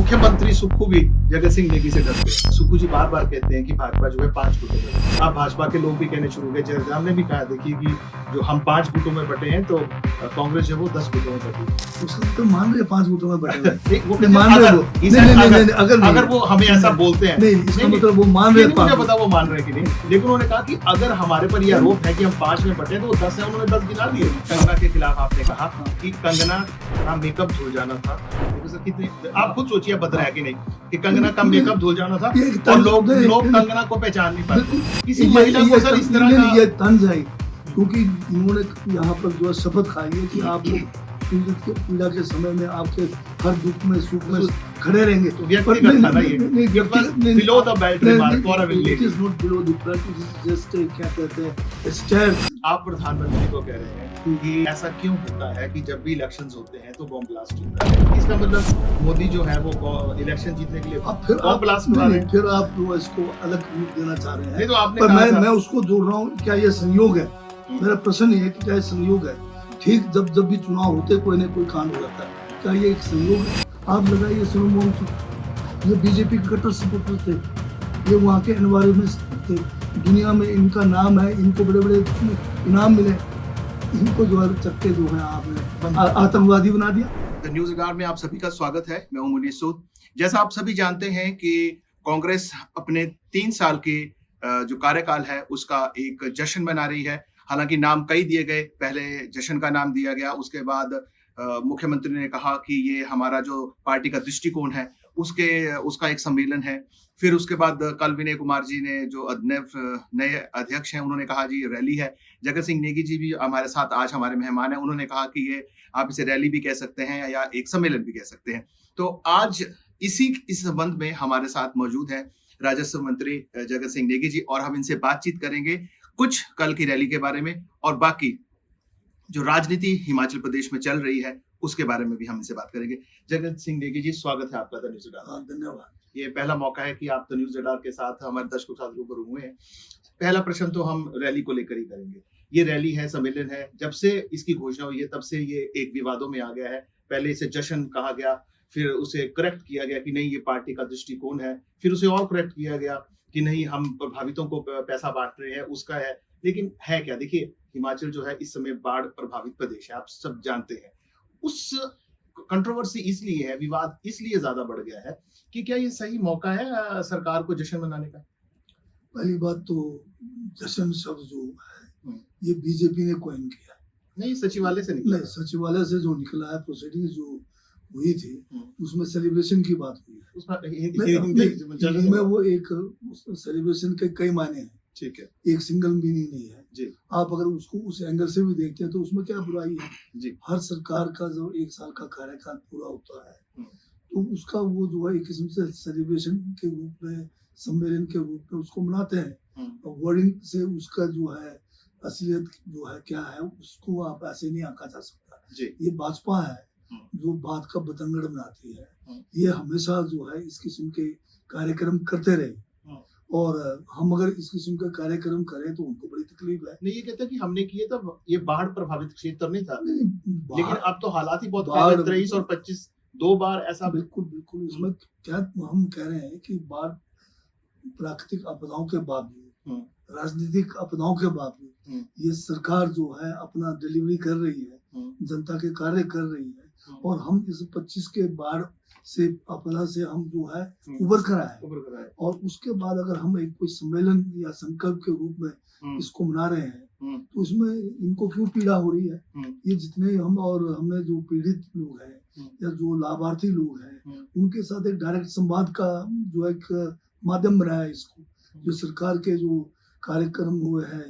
मुख्यमंत्री सुक्खू भी जगत सिंह नेगी से डरते हैं। सुक्खू जी बार बार कहते हैं कि भाजपा जो है 5 गुटों में बटी। अब भाजपा के लोग भी कहने शुरू हो गए, जयराम ने भी कहा, देखिए कि जो हम 5 गुटों में बटे हैं तो कांग्रेस जो है वो 10 गुटों में बटी। उसको तो मान रहे 5 गुटों में बटे हुए। वो मान रहे वो। नहीं, अगर वो हमें ऐसा बोलते हैं, नहीं, इसका मतलब वो मान रहे हैं। मुझे पता वो मान रहे हैं कि नहीं, लेकिन उन्होंने कहा कि अगर हमारे पर यह आरोप है कि हम 5 में बटे तो वो 10 है, उन्होंने 10 गिना दिए। कंगना के खिलाफ आपने कहा कि कंगना का मेकअप धुल जाना था। कितनी आप खुद सोचिए, बदरा है कि नहीं कि कंगना का मेकअप धुल जाना था और लोग कंगना को पहचान नहीं पाते। किसी महिला को सर इस तरह का ये तंज है, क्योंकि इन्होंने यहाँ पर जो है शपथ खाई है कि आप पीड़ा के समय में आपके हर दुख में सुख में खड़े रहेंगे। तो व्यक्तिगत था ना ये, below the belt remark for a lady. It is not below the belt, it is just क्या कहते हैं स्टेयर। आप प्रधानमंत्री को कह रहे हैं कि ऐसा क्यों होता है कि जब भी इलेक्शंस होते हैं तो बॉम्ब ब्लास्ट होता है? इसका मतलब मोदी जो है वो इलेक्शन जीतने के लिए बॉम्ब ब्लास्ट करा रहे हैं। फिर आप जो इसको अलग रूप देना चाह रहे हैं। नहीं तो आपने कहा मैं उसको जोड़ रहा हूँ, क्या ये संयोग है? मेरा प्रश्न ये है कि क्या ये संयोग है? ठीक जब भी चुनाव होते कोई न कोई कांड हो जाता है, क्या ये एक संयोग है? आप लगाइए सोनम ये बीजेपी के कट्टर सपोर्टर थे, ये वहाँ के एनवायरमेंट थे, दुनिया में इनका नाम है, इनको बड़े बड़े इनाम मिले, इनको जो है चक्के जो है आपने आतंकवादी बना दिया। द न्यूज़ अगार में आप सभी का स्वागत है। मैं हूं मुनीर सूद। जैसा आप सभी जानते हैं कि कांग्रेस अपने 3 साल के जो कार्यकाल है उसका एक जश्न मना रही है। हालांकि नाम कई दिए गए, पहले जश्न का नाम दिया गया, उसके बाद मुख्यमंत्री ने कहा कि ये हमारा जो पार्टी का दृष्टिकोण है उसका एक सम्मेलन है। फिर उसके बाद कल विनय कुमार जी ने जो नए अध्यक्ष हैं उन्होंने कहा जी रैली है। जगत सिंह नेगी जी भी हमारे साथ आज हमारे मेहमान हैं, उन्होंने कहा कि ये आप इसे रैली भी कह सकते हैं या एक सम्मेलन भी कह सकते हैं। तो आज इस संबंध में हमारे साथ मौजूद है राजस्व मंत्री जगत सिंह नेगी जी, और हम इनसे बातचीत करेंगे कुछ कल की रैली के बारे में और बाकी जो राजनीति हिमाचल प्रदेश में चल रही है उसके बारे में भी हम इनसे बात करेंगे। जगत सिंह नेगी जी, स्वागत है आपका द न्यूज़ अडार। धन्यवाद। ये पहला मौका है कि आप द न्यूज़ अडार के साथ हमारे दर्शकों के साथ रूबरू हुए हैं। पहला प्रश्न तो हम रैली को लेकर ही करेंगे। ये रैली है, सम्मेलन है, जब से इसकी घोषणा हुई है तब से ये एक विवादों में आ गया है। पहले इसे जश्न कहा गया, फिर उसे करेक्ट किया गया कि नहीं ये पार्टी का दृष्टिकोण है, फिर उसे और करेक्ट किया गया कि नहीं हम प्रभावितों को पैसा बांट रहे हैं, उसका है। लेकिन है क्या? देखिए हिमाचल जो है इस समय बाढ़ प्रभावित प्रदेश है, आप सब जानते हैं। उस कंट्रोवर्सी इसलिए है, विवाद इसलिए ज्यादा बढ़ गया है कि क्या ये सही मौका है सरकार को जश्न मनाने का? पहली बात तो जश्न शब्द जो है ये बीजेपी ने कॉइन किया, नहीं सचिवालय से निकला। नहीं, सचिवालय से जो निकला है, प्रोसीडिंग जो हुई थी उसमें सेलिब्रेशन की बात हुई है। में वो एक सेलिब्रेशन के कई मायने हैं, ठीक है, एक सिंगल मीनिंग नहीं है जी। आप अगर उसको उस एंगल से भी देखते हैं तो उसमें क्या बुराई है जी। हर सरकार का जो 1 साल का कार्यकाल पूरा होता है तो उसका वो जो है एक किस्म से सेलिब्रेशन के रूप में, सम्मेलन के रूप में उसको मनाते हैं। वर्डिंग से उसका जो है असलियत जो है क्या है उसको आप ऐसे नहीं आंका जा सकता जी। ये भाजपा है जो बात का बतंगड़ बनाती है। ये हमेशा जो है इस किस्म के कार्यक्रम करते रहे और हम अगर इस किस्म का कार्यक्रम करें तो उनको बड़ी तकलीफ है। नहीं, ये कहते हैं कि हमने किए तब ये बाढ़ प्रभावित क्षेत्र नहीं था, लेकिन अब तो हालात ही बहुत 23 और 25 2 बार ऐसा। बिल्कुल इसमें क्या हम कह रहे हैं कि बाढ़ प्राकृतिक आपदाओं के बावजूद, राजनीतिक आपदाओं के बावजूद ये सरकार जो है अपना डिलीवरी कर रही है, जनता के कार्य कर रही है और हम इस 25 के बाढ़ से आपदा से हम जो है उबर कर आए और उसके बाद अगर हम एक कोई सम्मेलन या संकल्प के रूप में इसको मना रहे हैं तो इसमें इनको क्यों पीड़ा हो रही है? ये जितने हम और हमने जो पीड़ित लोग हैं या जो लाभार्थी लोग हैं उनके साथ एक डायरेक्ट संवाद का जो एक माध्यम बनाया है। इसको जो सरकार के जो कार्यक्रम हुए हैं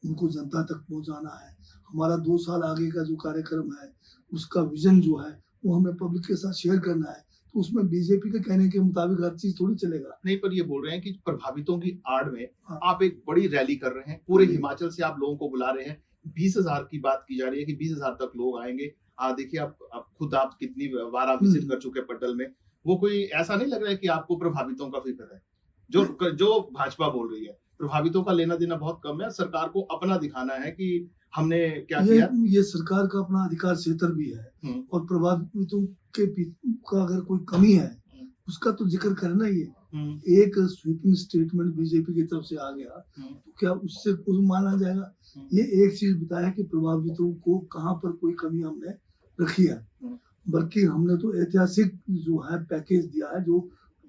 उनको जनता तक पहुंचाना है। हमारा 2 साल आगे का जो कार्यक्रम है उसका विजन जो है वो हमें पब्लिक के साथ शेयर करना है। तो उसमें बीजेपी के कहने के मुताबिक हर चीज थोड़ी चलेगा। नहीं, पर ये बोल रहे हैं कि प्रभावितों की आड़ में आप एक बड़ी रैली कर रहे हैं, पूरे हिमाचल से आप लोगों को बुला रहे हैं। 20,000 की बात की जा रही है कि 20,000 तक लोग आएंगे। देखिए आप खुद आप कितनी बार आप विजिट कर चुके पट्टल में, वो कोई ऐसा नहीं लग रहा है कि आपको प्रभावितों का फिक्र है? जो भाजपा बोल रही है प्रभावितों का लेना देना बहुत कम है, सरकार को अपना दिखाना है कि हमने क्या किया। ये सरकार का अपना अधिकार क्षेत्र भी है और प्रभावितों के का अगर कोई कमी है उसका तो जिक्र करना ही है। एक स्वीपिंग स्टेटमेंट बीजेपी की तरफ से आ गया तो क्या उससे कुछ माना जाएगा? ये एक चीज बताया कि प्रभावितों को कहाँ पर कोई कमी हमने रखी है, बल्कि हमने तो ऐतिहासिक जो है पैकेज दिया है जो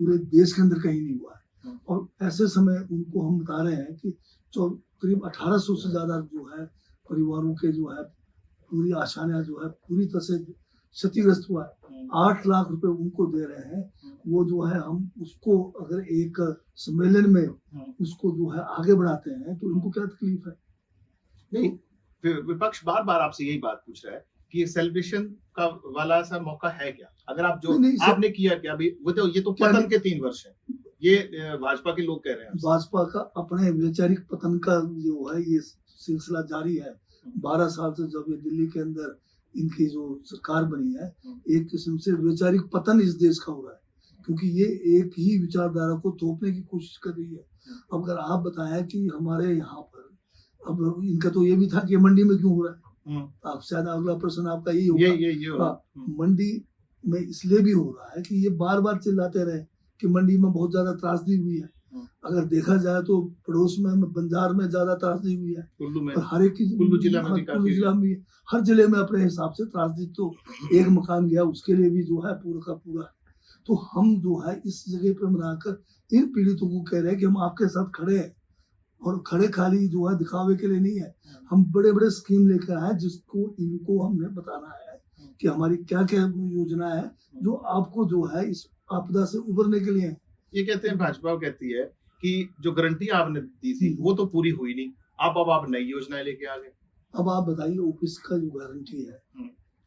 पूरे देश के अंदर कहीं नहीं हुआ है। और ऐसे समय उनको हम बता रहे हैं कि करीब 1800 से ज्यादा जो है परिवारों के जो है पूरी आशाएं जो है पूरी तरह से क्षतिग्रस्त हुआ है। 8 लाख रुपए उनको दे रहे हैं। वो जो है हम उसको अगर एक सम्मेलन में उसको जो है आगे बढ़ाते हैं तो उनको क्या तकलीफ है? नहीं, विपक्ष बार बार आपसे यही बात पूछ रहा है कि ये सेलिब्रेशन का वाला सा मौका है क्या? अगर आप जो नहीं, आपने किया क्या अभी, वो तो ये तो पतन के 3 वर्ष है, ये भाजपा के लोग कह रहे हैं। भाजपा का अपने वैचारिक पतन का जो है ये सिलसिला जारी है। 12 साल से जब ये दिल्ली के अंदर इनकी जो सरकार बनी है, एक किस्म से वैचारिक पतन इस देश का हो रहा है, क्योंकि ये एक ही विचारधारा को थोपने की कोशिश कर रही है। अब अगर आप बताएं कि हमारे यहाँ पर अब इनका तो ये भी था कि मंडी में क्यों हो रहा है, आप शायद अगला प्रश्न आपका यही होगा। ये मंडी में इसलिए भी हो रहा है कि ये बार बार चिल्लाते रहे कि मंडी में बहुत ज्यादा त्रासदी हुई है। अगर देखा जाए तो पड़ोस में बंजार में ज्यादा त्रासदी हुई है, कुल्लू में, और हर एक कुल्लू जिला में भी कुल्लू जिला में भी, हर जिले में अपने हिसाब से त्रासदी तो एक मकान गया उसके लिए भी जो है पूरा का पूरा। तो हम जो है इस जगह पर बनाकर इन पीड़ितों को कह रहे हैं कि हम आपके साथ खड़े हैं, और खड़े खाली जो है दिखावे के लिए नहीं है। हम बड़े बड़े स्कीम लेकर आए जिसको इनको हमने बताना है कि हमारी क्या क्या योजना है जो आपको जो है इस आपदा से उबरने के लिए है। ये कहते हैं, भाजपा कहती है कि जो गारंटी आपने दी थी वो तो पूरी हुई नहीं, अब आप नई योजनाएं लेके आ गए। अब आप बताइए, ऑफिस का जो गारंटी है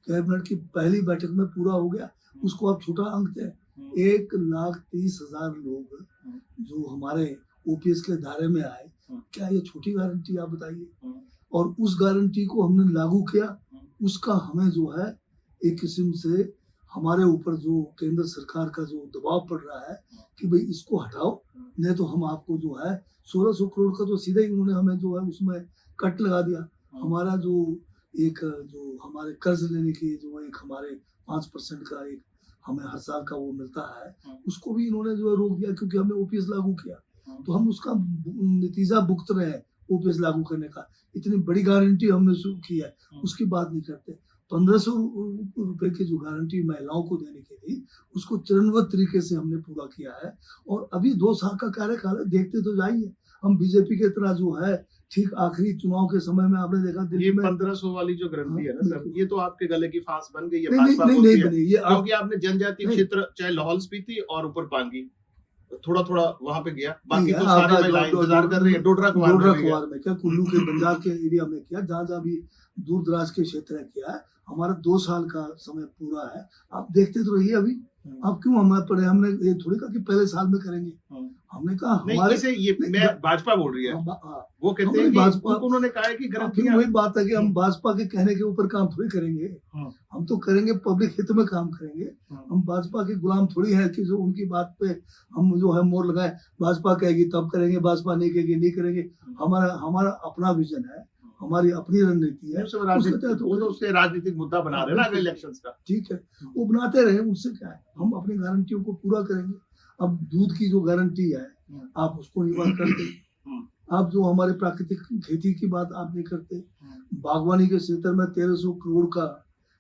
कैबिनेट की पहली बैठक में पूरा हो गया, उसको आप छोटा अंक दें। 1,30,000 लोग जो हमारे ओपीएस के दायरे में आए, क्या ये छोटी गारंटी? आप बताइए। और उस गारंटी को हमने लागू किया, उसका हमें जो है एक किस्म से हमारे ऊपर जो केंद्र सरकार का जो दबाव पड़ रहा है कि भाई इसको हटाओ, नहीं तो हम आपको जो है 1600 करोड़ का तो सीधे ही उन्होंने हमें जो है उसमें कट लगा दिया। हमारा जो हमारे कर्ज लेने की जो एक हमारे 5% का एक हमें हर साल का वो मिलता है, उसको भी इन्होंने जो है रोक दिया, क्योंकि हमने ओपीएस लागू किया। तो हम उसका नतीजा भुगत रहे हैं ओपीएस लागू करने का। इतनी बड़ी गारंटी हमने शुरू की है, उसकी बात नहीं करते। 1500 रुपए की जो गारंटी महिलाओं को देने की थी, उसको चरणबद्ध तरीके से हमने पूरा किया है। और अभी 2 साल का कार्यकाल है, देखते तो जाइए। हम बीजेपी के तरह जो है ठीक आखिरी चुनाव के समय में आपने देखा दिल्ली में 1500 वाली जो गारंटी है ना सर, ये तो आपके गले की फांस बन गई है। नहीं बनी ये, क्योंकि आपने जनजातीय क्षेत्र चाहे लाहौल स्पीति और ऊपर पांगी थोड़ा वहां पे गया, बाकी तो सारी महिलाएं इंतजार कर रही है। डोडरा कुमार में क्या, कुल्लू के बंजार के एरिया में किया, जहाँ भी दूर दराज के क्षेत्र में किया है। हमारा 2 साल का समय पूरा है, आप देखते तो रहिए। अभी आप क्यों हमारे पड़े? हमने ये थोड़ी कहा कि पहले साल में करेंगे, हमने कहा हमारे से ये मैं भाजपा बोल रही है, वो कहते हैं कि भाजपा, उन्होंने कहा है कि फिर वही बात है कि हम भाजपा के कहने के ऊपर काम थोड़ी करेंगे। हम तो करेंगे पब्लिक हित में काम करेंगे। हम भाजपा के गुलाम थोड़ी है कि जो उनकी बात पे हम जो है मोड़ लगाए, भाजपा कहेगी तब करेंगे, भाजपा नहीं कहेगी नहीं करेंगे। हमारा अपना विजन है, हमारी अपनी रणनीति है। उसके राजनीतिक मुद्दा बना रहे हैं ना इलेक्शंस का, ठीक है, वो बनाते रहे, उससे क्या है। हम अपनी गारंटियों को पूरा करेंगे। अब दूध की जो गारंटी है आप उसको नहीं बात करते, आप जो हमारे प्राकृतिक खेती की बात आप नहीं करते। बागवानी के क्षेत्र में 1300 करोड़ का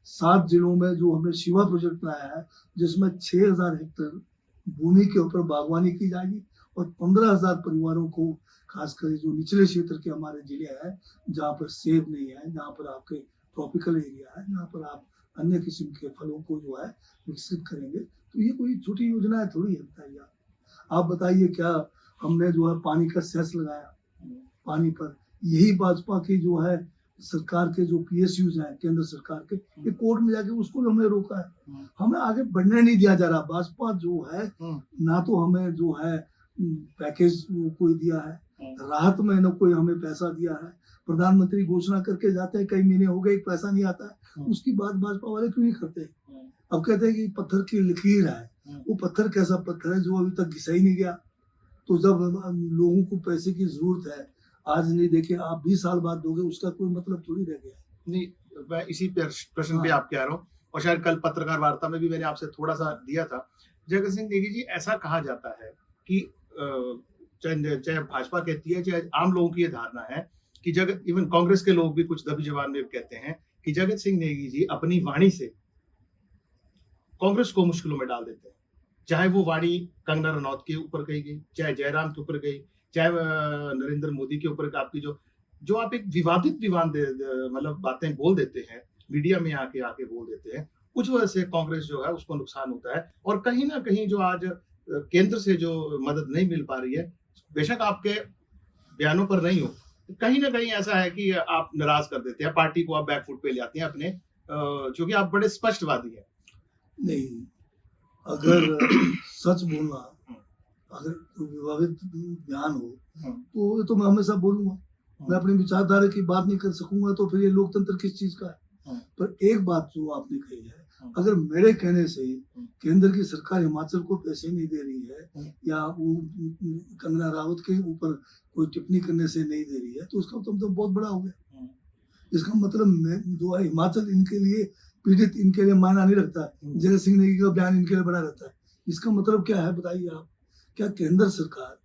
7 जिलों में जो हमने शिवा प्रोजेक्ट बनाया है, जिसमें 6000 हेक्टेयर भूमि के ऊपर बागवानी की जाएगी और 15,000 परिवारों को, खासकर जो निचले क्षेत्र के हमारे जिले हैं जहाँ पर सेब नहीं है, जहाँ पर आपके ट्रॉपिकल एरिया है, जहाँ पर आप अन्य किस्म के फलों को जो है विकसित करेंगे। तो ये कोई छोटी योजना है थोड़ी है, बताइए आप बताइए। क्या हमने जो है पानी का सेस लगाया, पानी पर यही भाजपा की जो है सरकार के जो पीएसयूज हैं केंद्र सरकार के, ये कोर्ट में जाके उसको भी हमने रोका है। हमें आगे बढ़ने नहीं दिया जा रहा। भाजपा जो है ना तो हमें जो है पैकेज कोई दिया है, राहत में न कोई हमें पैसा दिया है। प्रधानमंत्री घोषणा करके जाते हैं, कई महीने हो गए पैसा नहीं आता है, उसकी बात भाजपा वाले क्यों नहीं करते? अब कहते हैं कि पत्थर की लकीर है, वो पत्थर कैसा पत्थर है जो अभी तक घिसा ही नहीं गया। तो जब लोगों को पैसे की जरूरत है, आज नहीं देखे आप 20 साल बाद दोगे, उसका कोई मतलब थोड़ी रह गया। नहीं, मैं इसी प्रश्न पे आप कह रहा हूँ, और शायद कल पत्रकार वार्ता में भी मैंने आपसे थोड़ा सा दिया था। जगत सिंह नेगी जी, ऐसा कहा जाता है कि चाहे चाहे भाजपा कहती है, चाहे आम लोगों की ये धारणा है कि जगत, इवन कांग्रेस के लोग भी कुछ दबी जबान में कहते हैं कि जगत सिंह नेगी जी अपनी वाणी से कांग्रेस को मुश्किलों में डाल देते हैं। चाहे वो वाणी कंगना रनौत के ऊपर कही गई, चाहे जयराम के ऊपर गई, चाहे नरेंद्र मोदी के ऊपर आपकी जो जो आप एक विवादित मतलब बातें बोल देते हैं, मीडिया में आके बोल देते हैं, कुछ वजह से कांग्रेस जो है उसको नुकसान होता है। और कहीं ना कहीं जो आज केंद्र से जो मदद नहीं मिल पा रही है, बेशक आपके बयानों पर नहीं हो, कहीं ना कहीं ऐसा है कि आप नाराज कर देते हैं, पार्टी को आप बैकफुट पे ले आते हैं अपने, क्योंकि आप बड़े स्पष्टवादी हैं। नहीं, अगर सच बोलना, अगर कोई विवादित बयान हो तो ये तो मैं हमेशा बोलूंगा। मैं अपनी विचारधारा की बात नहीं कर सकूंगा तो फिर ये लोकतंत्र किस चीज का है। पर एक बात जो आपने कही है, अगर मेरे कहने से केंद्र की सरकार हिमाचल को पैसे नहीं दे रही है या वो कंगना रावत के ऊपर कोई टिप्पणी करने से नहीं दे रही है, तो उसका तो मतलब बहुत बड़ा हो गया। इसका मतलब मैं जो है हिमाचल इनके लिए पीड़ित, इनके लिए मायना नहीं रखता है। जगत सिंह नेगी का बयान इनके लिए बड़ा रहता है। इसका मतलब क्या है बताइए आप? क्या केंद्र सरकार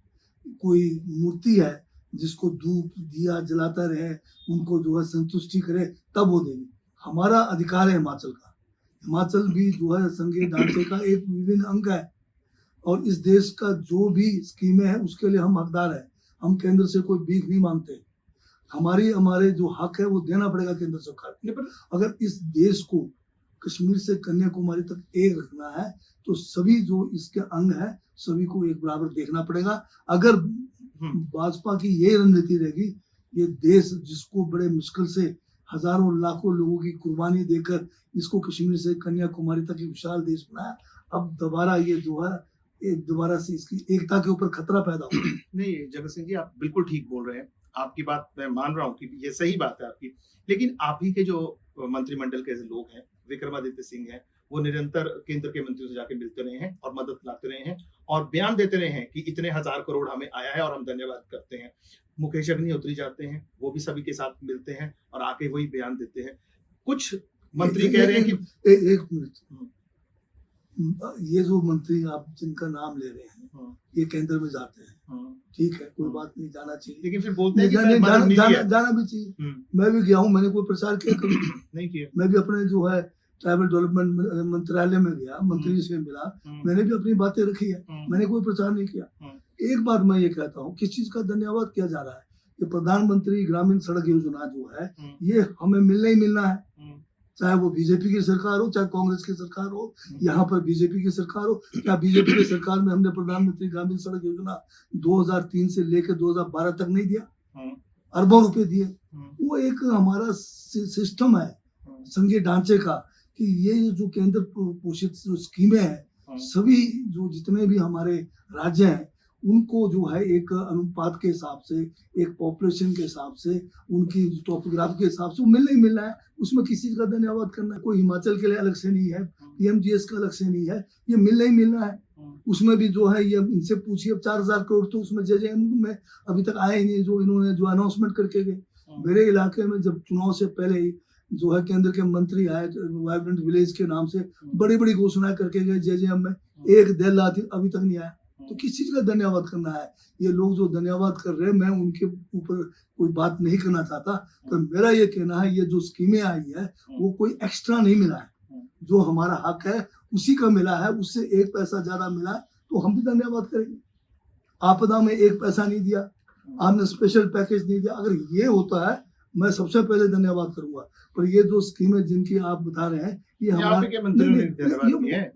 कोई मूर्ति है जिसको धूप दिया जलाता रहे, उनको जो है संतुष्टि करे तब वो देगी? हमारा अधिकार है हिमाचल का। हिमाचल भी जो है संघीय ढांचे का एक विभिन्न अंग है और इस देश का जो भी स्कीमें हैं उसके लिए हम हकदार हैं। हम केंद्र से कोई भीख नहीं मांगते। हमारे जो हक है वो देना पड़ेगा केंद्र सरकार को। अगर इस देश को कश्मीर से कन्याकुमारी तक एक रखना है तो सभी जो इसके अंग है सभी को एक बराबर देखना पड़ेगा। अगर भाजपा की यही रणनीति रहेगी, ये देश जिसको बड़े मुश्किल से हजारों लाखों लोगों की कुर्बानी देकर इसको कश्मीर से कन्याकुमारी तक एक विशाल देश बनाया, अब दोबारा ये जो है दोबारा से इसकी एकता के ऊपर खतरा पैदा हो। नहीं जगत सिंह जी, आप बिल्कुल ठीक बोल रहे हैं, आपकी बात मैं मान रहा हूँ कि ये सही बात है आपकी। लेकिन आप ही के जो मंत्रिमंडल के लोग हैं, विक्रमादित्य सिंह हैं, वो निरंतर केंद्र के मंत्रियों से जाके मिलते रहे हैं और मदद लाते रहे हैं और बयान देते रहे हैं कि इतने 1000 करोड़ हमें आया है और हम धन्यवाद करते हैं। मुकेश अग्निहोत्री जाते हैं, वो भी सभी के साथ मिलते हैं और आके वही बयान देते हैं। कुछ मंत्री कह रहे हैं कि एक मिनट, ये जो मंत्री आप जिनका नाम ले रहे हैं ये केंद्र में जाते हैं, ठीक है, कोई बात नहीं, जाना चाहिए, लेकिन फिर बोलते हैं कि जाना भी चाहिए। मैं भी गया हूँ, मैंने कोई प्रचार किया कभी नहीं किया। मैं भी अपने जो है ट्राइबल डेवलपमेंट मंत्रालय में गया, मंत्री से मिला, मैंने भी अपनी बातें रखी है, मैंने कोई प्रचार नहीं किया। एक बात मैं ये कहता हूँ, किस चीज का धन्यवाद किया जा रहा है? ये प्रधानमंत्री ग्रामीण सड़क योजना जो है ये हमें मिलना ही मिलना है, चाहे वो बीजेपी की सरकार हो चाहे कांग्रेस की सरकार हो। यहाँ पर बीजेपी की सरकार हो, क्या बीजेपी की सरकार में हमने प्रधानमंत्री ग्रामीण सड़क योजना 2003 से लेकर 2012 तक नहीं दिया? अरबों रुपए दिए। वो एक हमारा सिस्टम है संघीय ढांचे का कि ये जो केंद्र पोषित जो स्कीमें हैं, सभी जो जितने भी हमारे राज्य हैं उनको जो है एक अनुपात के हिसाब से, एक पॉपुलेशन के हिसाब से, उनकी टोपोग्राफी के हिसाब से मिलना ही मिलना है। उसमें किसी का धन्यवाद करना कोई हिमाचल के लिए अलग से नहीं है, पीएमजीएस का अलग से नहीं है, ये मिलना ही मिलना है। उसमें भी जो है ये इनसे पूछिए, 4000 करोड़ तो उसमें जेजेएम में अभी तक आए ही नहीं, जो इन्होंने जो अनाउंसमेंट करके गए। मेरे इलाके में जब चुनाव से पहले ही जो है केंद्र के मंत्री आए वाइब्रेंट विलेज के नाम से बड़ी बड़ी घोषणाएं करके गए जेजेएम में, एक दिल अभी तक नहीं आया। तो किस चीज का धन्यवाद करना है? ये लोग जो धन्यवाद कर रहे हैं, मैं उनके ऊपर कोई बात नहीं करना चाहता, पर मेरा ये कहना है ये जो स्कीमें आई है वो कोई एक्स्ट्रा नहीं मिला है, जो हमारा हक है उसी का मिला है, उससे 1 पैसा ज्यादा मिला है तो हम भी धन्यवाद करेंगे। आपदा में 1 पैसा नहीं दिया, आपने स्पेशल पैकेज नहीं दिया, अगर ये होता है मैं सबसे पहले धन्यवाद करूंगा। पर ये जो स्कीमें जिनकी आप बता रहे हैं ये हमारे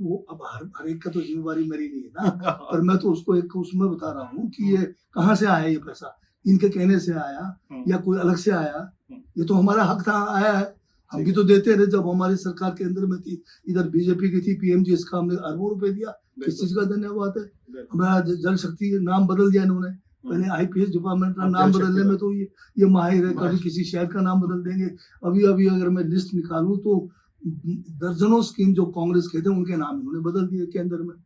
वो अब हर एक का तो जिम्मेवारी मेरी नहीं है ना पर मैं तो उसको एक उसमें बता रहा हूँ कि ये कहाँ से आया, ये पैसा इनके कहने से आया या कोई अलग से आया? ये तो हमारा हक था, आया है, हम भी तो देते रहे। जब हमारी सरकार केंद्र में थी, इधर बीजेपी की थी, पीएमजी, इसका हमने अरबों रुपए दिया, किस चीज का धन्यवाद है? हमारा जल शक्ति नाम बदल दिया इन्होंने, पहले आईपीएस डिपार्टमेंट का नाम बदलने में तो ये माहिर है, कभी किसी शहर का नाम बदल देंगे। अभी अगर मैं लिस्ट निकालूं तो दर्जनों स्कीम जो कांग्रेस के थे उनके नाम इन्होंने बदल दिए केंद्र में।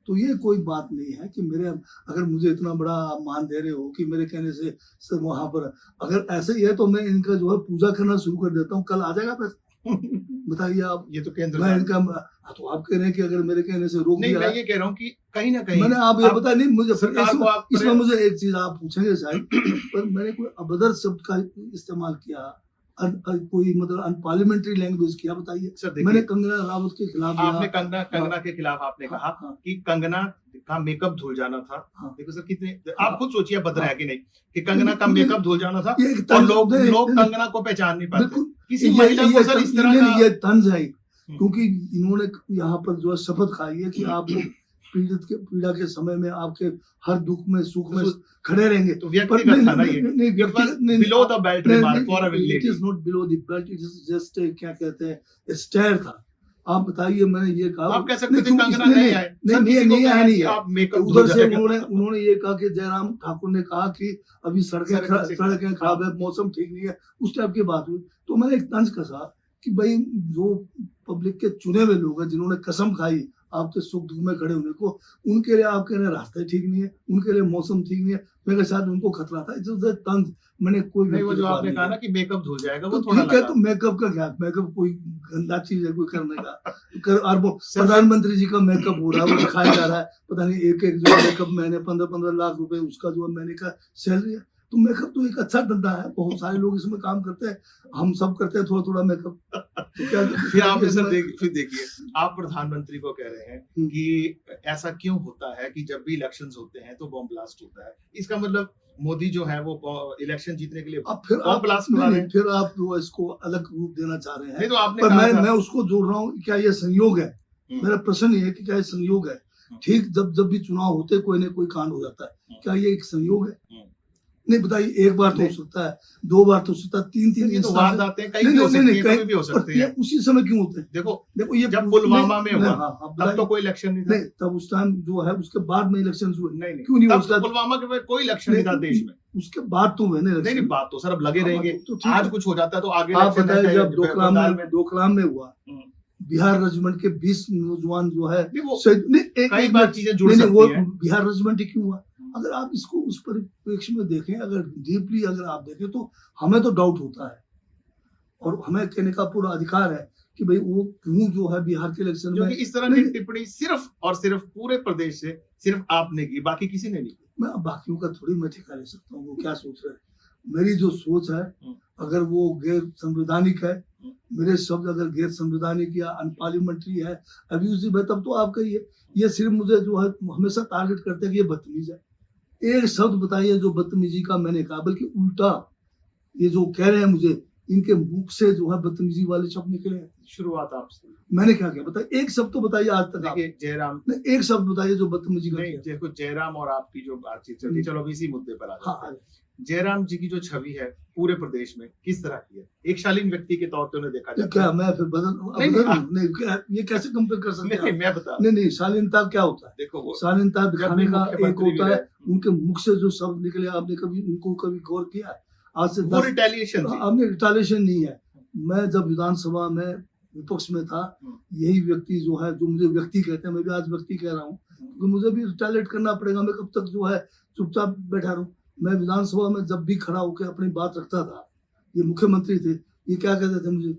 तो ये कोई बात नहीं है कि मेरे, अगर मुझे इतना बड़ा मान दे रहे हो कि मेरे कहने से सब वहां पर, अगर ऐसे ही है तो मैं इनका जो है पूजा करना शुरू कर देता हूँ, कल आ जाएगा पैसा। बताइए आप। ये तो केंद्र मैं सरकार- इनका तो आप कह रहे हैं कि अगर मेरे कहने से रोक नहीं, दिया मैं है, ये कह रहा हूँ कि कहीं ना कहीं मैंने आप ये आप बता नहीं मुझे फिर सरकार को आप इसमें मुझे एक चीज आप पूछेंगे शायद, पर मैंने कोई अभद्र शब्द का इस्तेमाल किया, कोई मतलब अनपार्लियामेंट्री लैंग्वेज किया, बताइए। सर मैंने देखिए, कंगना रावत के खिलाफ आपने या कंगना के खिलाफ आपने हाँ, कहा हाँ, कि कंगना का मेकअप धुल जाना था। हाँ, देखो सर कितने हाँ, आप खुद सोचिए भद्र है हाँ। कि नहीं, कि कंगना का नहीं, मेकअप धुल जाना था ये एक और तंज लोग नहीं, लोग नहीं, कंगना को पहचान नहीं पाते। बिल्कुल किसी महिला को सर इस तरह का ये तंज है, क्योंकि इन्होंने यहाँ पर जो है शपथ खाई है कि आपको पीड़ा के समय में आपके हर दुख में सुख में खड़े रहेंगे। तो व्यक्तिगत था ना ये, व्यक्तिगत below the belt remark for a it lady. Is not below the belt, it is just क्या कहते हैं स्टेयर था। आप बताइए, मैंने ये कहा आप कह सकते थे कंगना नहीं आए, नहीं है आप मेकअप उधर से उन्होंने ये कहा कि जयराम ठाकुर ने कहा कि अभी सड़कें खराब है, मौसम ठीक नहीं है, उस टाइप की बात हुई। तो मैंने एक तंज कसा कि भाई जो पब्लिक के चुने हुए लोग हैं, जिन्होंने कसम खाई आपके सुख दुख में खड़े होने को, उनके लिए आप कह रहे हैं रास्ते ठीक नहीं है, उनके लिए मौसम ठीक नहीं है, मेरे साथ उनको खतरा था। तंज मैंने कोई नहीं, वो जो आपने कहा ना कि मेकअप धुल जाएगा, वो तो थोड़ा ठीक है। लगा। तो मेकअप का क्या, मेकअप कोई गंदा चीज है कोई करने का? और वो प्रधानमंत्री जी का मेकअप हो रहा है, वो दिखाया जा रहा है, पता नहीं एक एक जो मेकअप मैंने 15-15 लाख रुपए उसका जो मैंने का सैलरी है। तो मेकअप तो एक अच्छा धंधा है, बहुत सारे लोग इसमें काम करते हैं, हम सब करते हैं थोड़ा थोड़ा मेकअप। तो क्या फिर आपने सर फिर देखिए, आप प्रधानमंत्री को कह रहे हैं कि ऐसा क्यों होता है कि जब भी इलेक्शंस होते हैं तो बॉम्ब ब्लास्ट होता है। इसका मतलब मोदी जो है वो इलेक्शन जीतने के लिए बॉम्ब ब्लास्ट करा रहे हैं। फिर आप जो इसको अलग रूप देना चाह रहे हैं। नहीं तो आपने पर कहा मैं उसको जोड़ रहा हूँ, क्या ये संयोग है? मेरा प्रश्न ये है कि क्या ये संयोग है? ठीक, जब भी चुनाव होते कोई ना कोई कांड हो जाता है, क्या ये एक संयोग है? नहीं बताइए, एक बार तो हो सकता है, 2 बार तो हो सकता है, 3-3 तो वारदातें कहीं भी हो सकती हैं, कभी भी हो सकती हैं। उसी समय क्यों होते हैं? देखो ये जब पुलवामा में हुआ तब तो कोई इलेक्शन नहीं था। नहीं, तब उस टाइम जो है उसके बाद में इलेक्शन हुए। नहीं, क्यों नहीं? तब पुलवामा के कोई इलेक्शन नहीं था देश में। उसके बाद तो हुए ना इलेक्शन। नहीं, बात तो सर अब लगे रहेंगे। आज कुछ हो जाता है तो आगे आप बताइए, जब डोकलाम में हुआ, बिहार रेजिमेंट के 20 नौजवान जो है, कई बार चीजें जुड़ सकती हैं। बिहार रेजिमेंट क्यों हुआ? अगर आप इसको उस परिप्रेक्ष्य में देखें, अगर डीपली अगर आप देखें, तो हमें तो डाउट होता है और हमें कहने का पूरा अधिकार है कि भाई वो क्यों जो है बिहार के इलेक्शन में। इस तरह की टिप्पणी सिर्फ और सिर्फ पूरे प्रदेश से सिर्फ आपने की, बाकी किसी ने नहीं की। मैं बाकियों का थोड़ी मैं ठिका ले सकता हूँ वो क्या सोच रहे हैं। मेरी जो सोच है, अगर वो गैर संवैधानिक है, मेरे शब्द अगर गैर संवैधानिक या अनपार्लियामेंट्री है, अब्यूजिव है, तब तो आप कहिए। ये सिर्फ मुझे जो है हमेशा टारगेट करते हैं कि ये बदतमीज है। एक शब्द बताइए जो बदतमीजी का मैंने कहा, बल्कि उल्टा ये जो कह रहे हैं मुझे, इनके मुख से जो है बदतमीजी वाले शब्द निकले हैं। शुरुआत आपसे मैंने क्या किया बताइए, एक शब्द तो बताइए आज तक। देखिए जयराम, एक शब्द बताइए जो बदतमीजी का। नहीं, देखो जयराम और आपकी जो बातचीत चल रही, चलो अब इसी मुद्दे पर आ जाते हैं। जयराम जी की जो छवि है पूरे प्रदेश में किस तरह की है? एक शालीन व्यक्ति के तौर पे उन्हें देखा जाता है। क्या मैं फिर नहीं, ये कैसे कंपेयर कर सकते हैं? मैं बता नहीं, शालीनता क्या होता है? देखो, शालीनता दिखाने का एक होता है, उनके मुख से जो शब्द निकले, आपने उनको कभी गौर किया? आज से आपने रिटालिएशन नहीं है। मैं जब विधानसभा में विपक्ष में था, यही व्यक्ति जो है, जो मुझे व्यक्ति कहते हैं, मैं भी आज व्यक्ति कह रहा हूँ, क्योंकि मुझे भी रिटालिएट करना पड़ेगा। मैं कब तक जो है चुपचाप बैठा रहूं? मैं विधानसभा में जब भी खड़ा होकर अपनी बात रखता था, ये मुख्यमंत्री थे, ये क्या कहते थे मुझे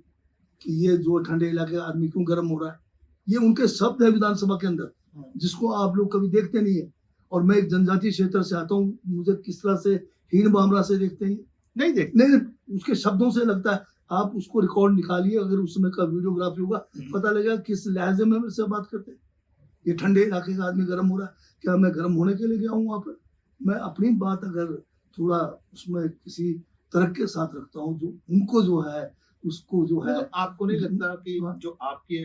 कि ये जो ठंडे इलाके आदमी क्यों गर्म हो रहा है? ये उनके शब्द है विधानसभा के अंदर, जिसको आप लोग कभी देखते नहीं है। और मैं एक जनजातीय क्षेत्र से आता हूँ, मुझे किस तरह से हीन बामरा से देखते हैं? नहीं देखते। नहीं, उसके शब्दों से लगता है। आप उसको रिकॉर्ड निकालिए, अगर उस समय का वीडियोग्राफी होगा, पता लगेगा किस लहजे में मेरे से बात करते हैं। ये ठंडे इलाके का आदमी गर्म हो रहा है, क्या मैं गर्म होने के लिए गया हूँ वहां पर? मैं अपनी बात अगर थोड़ा उसमें किसी तरह के साथ रखता हूँ, जो उनको जो है उसको जो है। तो आपको नहीं लगता कि जो आपके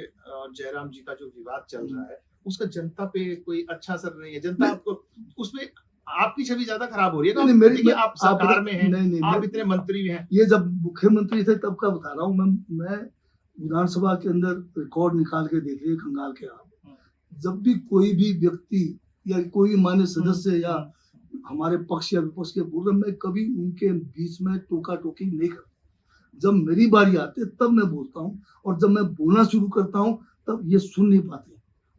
जयराम जी का जो विवाद चल रहा है, उसका जनता पे कोई अच्छा असर नहीं है? जनता आपको उसमें, आपकी छवि ज्यादा खराब हो रही है। तो देखिए, आप सरकार में हैं, आप इतने मंत्री हैं। ये जब मुख्यमंत्री थे तब का बता रहा हूँ मैं विधानसभा के अंदर रिकॉर्ड निकाल के देखिए, खंगाल के आप, जब भी कोई भी व्यक्ति या कोई मान्य सदस्य या हमारे पक्ष या विपक्ष के बोल रहे, मैं कभी उनके बीच में टोका टोकी नहीं करता। जब मेरी बारी आती है तब मैं बोलता हूँ, और जब मैं बोलना शुरू करता हूँ तब ये सुन नहीं पाते,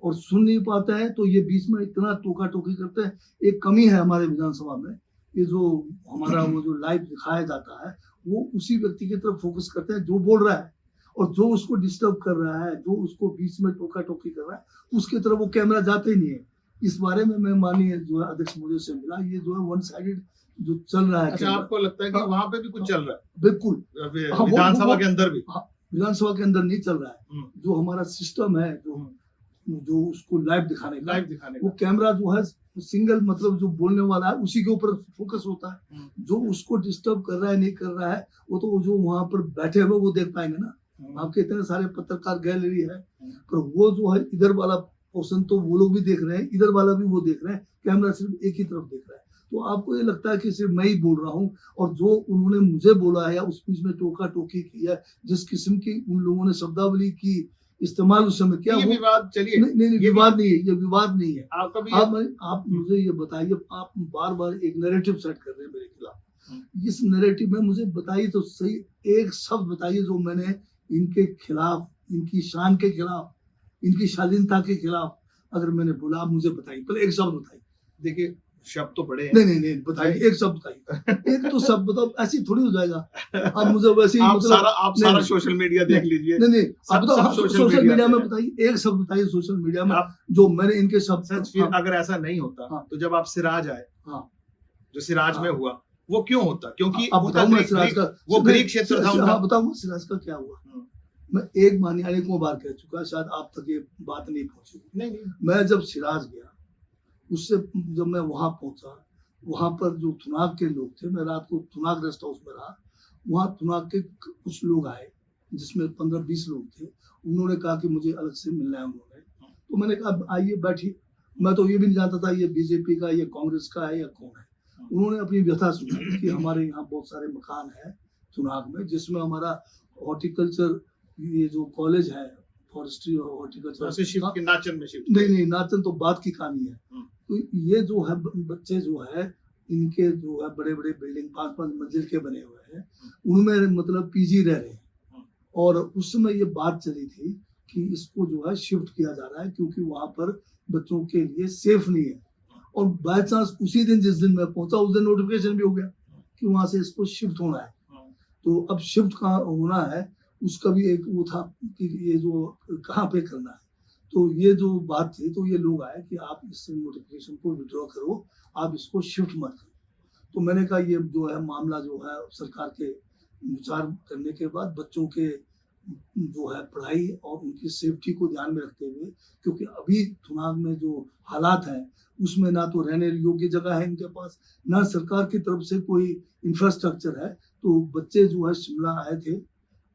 और सुन नहीं पाते हैं तो ये बीच में इतना टोका टोकी करते हैं। एक कमी है हमारे विधानसभा में, ये जो हमारा वो जो लाइव दिखाया जाता है, वो उसी व्यक्ति की तरफ फोकस करते हैं जो बोल रहा है, और जो उसको डिस्टर्ब कर रहा है, जो उसको बीच में टोका टोकी कर रहा है, उसकी तरफ वो कैमरा जाते ही नहीं है। इस बारे में मैं माननीय जो है अध्यक्ष महोदय से मिला, ये जो है वन साइडेड जो चल रहा है। अच्छा, आपको लगता है कि हाँ, वहां पे भी कुछ चल रहा है? बिल्कुल। हाँ, विधानसभा के अंदर भी? हाँ, विधानसभा के अंदर नहीं चल रहा है। जो हमारा सिस्टम है, जो उसको लाइव दिखाने का, वो कैमरा जो है सिंगल, मतलब जो बोलने वाला है उसी के ऊपर फोकस होता है। जो उसको डिस्टर्ब कर रहा है, नहीं कर रहा है, वो तो जो वहां पर बैठे हुए वो देख पाएंगे ना। आपके इतने सारे पत्रकार गैलरी है, पर वो जो है इधर वाला पोर्शन तो वो लोग भी देख रहे हैं, इधर वाला भी वो देख रहे हैं, कैमरा सिर्फ एक ही तरफ देख रहा है। तो आपको ये लगता है कि सिर्फ मैं ही बोल रहा हूँ, और जो उन्होंने मुझे बोला है या उस बीच में टोका टोकी की है, जिस किस्म की उन लोगों ने शब्दावली की इस्तेमाल उस समय किया, ये विवाद, चलिए नहीं, विवाद नहीं है, ये विवाद नहीं है। आपका आप मुझे ये बताइए, आप बार बार एक नैरेटिव सेट कर रहे हैं मेरे खिलाफ। इस नैरेटिव में मुझे बताइए तो सही, एक शब्द बताइए जो मैंने इनके खिलाफ, इनकी शान के खिलाफ, इनकी शालीनता के खिलाफ अगर मैंने बोला, आप मुझे बताइए, पहले एक शब्द बताइए। देखिए, शब्द तो बड़े हैं। नहीं बताइए, एक शब्द बताइए। एक तो शब्द बताओ, ऐसे थोड़ी हो जाएगा। आप मुझे वैसे ही आप मतलब सारा सोशल मीडिया देख लीजिए। नहीं आप बताओ, सोशल मीडिया में बताइए, एक शब्द बताइए सोशल मीडिया में जो मैंने इनके शब्द। फिर अगर ऐसा नहीं होता तो जब आप सिराज आए, जो सिराज में हुआ, वो क्यों होता? क्योंकि वो ग्रीक क्षेत्र था उनका। बताऊँ सिराज का क्या हुआ? मैं एक बार अनेक बार कह चुका, शायद आप तक ये बात नहीं पहुंची। नहीं, मैं जब सिराज गया, उससे जब मैं वहां पहुंचा, वहां पर जो थुनाग के लोग थे, मैं रात को थुनाग रेस्ट हाउस में रहा, वहां थुनाग के कुछ लोग आए, जिसमें 15-20 लोग थे। उन्होंने कहा कि मुझे अलग से मिलना है उन्होंने, तो मैंने कहा आइए बैठिए। मैं तो ये भी नहीं जानता था ये बीजेपी का, ये कांग्रेस का है या कौन है। उन्होंने अपनी व्यथा सुनाई कि हमारे यहाँ बहुत सारे मकान है थुनाग में, जिसमें हमारा हॉर्टिकल्चर, ये जो कॉलेज है फॉरेस्ट्री और हॉर्टिकल्चर, नहीं नाचन तो बात की कहानी है। तो ये जो है बच्चे जो है, इनके जो है बड़े बड़े बिल्डिंग 5-5 मंजिल के बने हुए हैं, उनमें मतलब पीजी रह रहे हैं। और उस समय ये बात चली थी कि इसको जो है शिफ्ट किया जा रहा है, क्योंकि वहां पर बच्चों के लिए सेफ नहीं है। और बाय चांस उसी दिन, जिस दिन मैं पहुंचा, उस दिन नोटिफिकेशन भी हो गया कि वहां से इसको शिफ्ट होना है। तो अब शिफ्ट कहाँ होना है, उसका भी एक वो था कि ये जो कहाँ पे करना है। तो ये जो बात थी, तो ये लोग आए कि आप इस नोटिफिकेशन को विड्रॉ करो, आप इसको शिफ्ट मत करो। तो मैंने कहा ये जो है मामला जो है सरकार के विचार करने के बाद, बच्चों के जो है पढ़ाई और उनकी सेफ्टी को ध्यान में रखते हुए, क्योंकि अभी थुनाग में जो हालात हैं, उसमें ना तो रहने योग्य जगह है इनके पास, ना सरकार की तरफ से कोई इंफ्रास्ट्रक्चर है। तो बच्चे जो है शिमला आए थे